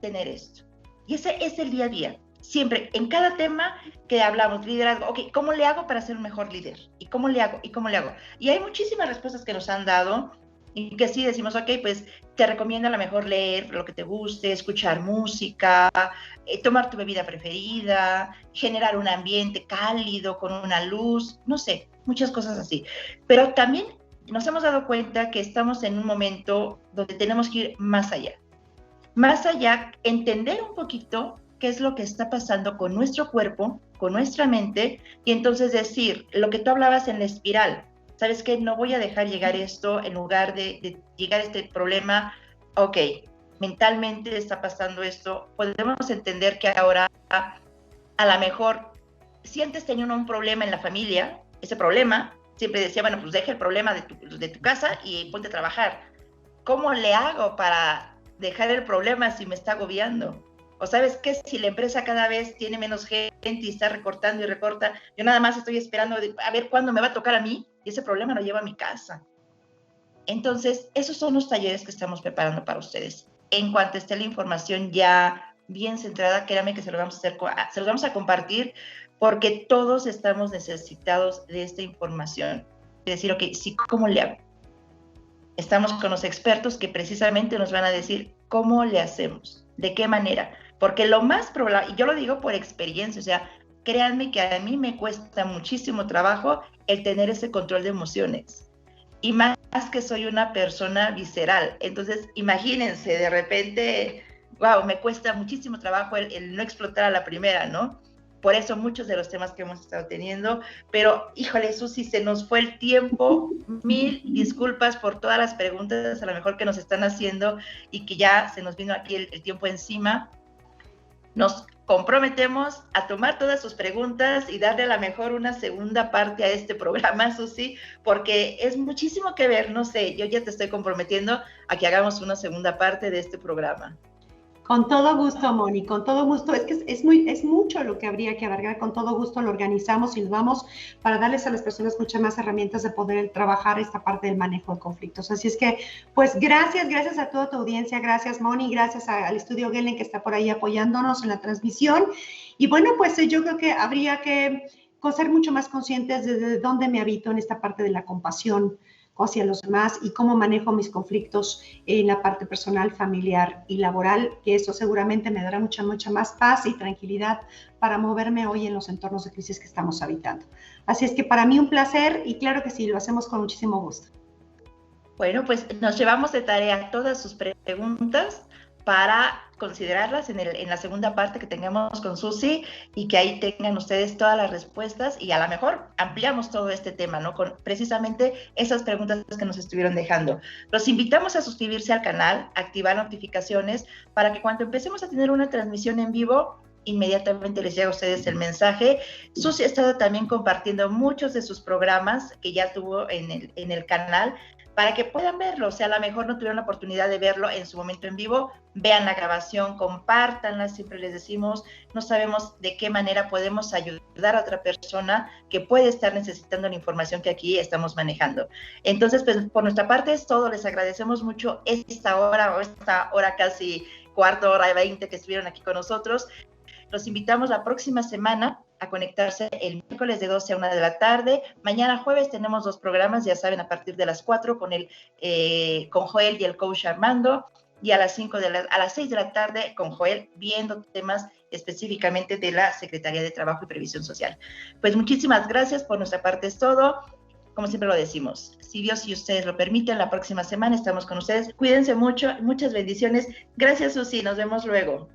tener esto? Y ese es el día a día. Siempre, en cada tema que hablamos, liderazgo, ok, ¿cómo le hago para ser un mejor líder? ¿Y cómo le hago? ¿Y cómo le hago? Y hay muchísimas respuestas que nos han dado y que sí decimos, ok, pues te recomiendo a lo mejor leer lo que te guste, escuchar música, tomar tu bebida preferida, generar un ambiente cálido con una luz, no sé, muchas cosas así. Pero también nos hemos dado cuenta que estamos en un momento donde tenemos que ir más allá. Más allá, entender un poquito qué es lo que está pasando con nuestro cuerpo, con nuestra mente, y entonces decir, lo que tú hablabas en la espiral, ¿sabes qué? No voy a dejar llegar esto en lugar de llegar a este problema, ok, mentalmente está pasando esto, podemos entender que ahora a lo mejor si antes tenía un problema en la familia, ese problema, siempre decía, bueno, pues deja el problema de tu casa y ponte a trabajar. ¿Cómo le hago para dejar el problema si me está agobiando? O sabes qué, si la empresa cada vez tiene menos gente y está recortando y recorta, yo nada más estoy esperando a ver cuándo me va a tocar a mí y ese problema lo llevo a mi casa. Entonces, esos son los talleres que estamos preparando para ustedes. En cuanto esté la información ya bien centrada, créanme que se los vamos a compartir porque todos estamos necesitados de esta información. De decir, ok, sí, ¿cómo le hago? Estamos con los expertos que precisamente nos van a decir cómo le hacemos, de qué manera. Porque lo más probable, y yo lo digo por experiencia, o sea, créanme que a mí me cuesta muchísimo trabajo el tener ese control de emociones. Y más que soy una persona visceral. Entonces, imagínense, de repente, wow, me cuesta muchísimo trabajo el no explotar a la primera, ¿no? Por eso muchos de los temas que hemos estado teniendo, pero híjole, Susi, se nos fue el tiempo. Mil disculpas por todas las preguntas a lo mejor que nos están haciendo y que ya se nos vino aquí el tiempo encima. Nos comprometemos a tomar todas sus preguntas y darle a lo mejor una segunda parte a este programa, Susi, porque es muchísimo que ver, no sé, yo ya te estoy comprometiendo a que hagamos una segunda parte de este programa. Con todo gusto, Moni, con todo gusto. Es que es mucho lo que habría que abarcar. Con todo gusto lo organizamos y lo vamos para darles a las personas muchas más herramientas de poder trabajar esta parte del manejo de conflictos. Así es que, pues, gracias a toda tu audiencia. Gracias, Moni. Gracias al Estudio Gelen que está por ahí apoyándonos en la transmisión. Y bueno, pues yo creo que habría que ser mucho más conscientes de dónde me habito en esta parte de la compasión hacia los demás y cómo manejo mis conflictos en la parte personal, familiar y laboral, que eso seguramente me dará mucha más paz y tranquilidad para moverme hoy en los entornos de crisis que estamos habitando. Así es que para mí un placer y claro que sí, lo hacemos con muchísimo gusto. Bueno, pues nos llevamos de tarea todas sus preguntas para considerarlas en la segunda parte que tengamos con Susi y que ahí tengan ustedes todas las respuestas y a lo mejor ampliamos todo este tema, ¿no? Con precisamente esas preguntas que nos estuvieron dejando. Los invitamos a suscribirse al canal, activar notificaciones para que cuando empecemos a tener una transmisión en vivo, inmediatamente les llega a ustedes el mensaje. Susi ha estado también compartiendo muchos de sus programas que ya tuvo en el canal, para que puedan verlo, o sea, a lo mejor no tuvieron la oportunidad de verlo en su momento en vivo, vean la grabación, compártanla, siempre les decimos, no sabemos de qué manera podemos ayudar a otra persona que puede estar necesitando la información que aquí estamos manejando. Entonces, pues, por nuestra parte es todo, les agradecemos mucho esta hora casi cuarto, hora y 20 que estuvieron aquí con nosotros. Los invitamos la próxima semana a conectarse el miércoles de 12 a 1 de la tarde. Mañana jueves tenemos 2 programas, ya saben, a partir de las 4 con Joel y el coach Armando, y a las 6 de la tarde con Joel, viendo temas específicamente de la Secretaría de Trabajo y Previsión Social. Pues muchísimas gracias, por nuestra parte es todo. Como siempre lo decimos, si Dios y ustedes lo permiten, la próxima semana estamos con ustedes. Cuídense mucho, muchas bendiciones. Gracias, Susi, nos vemos luego.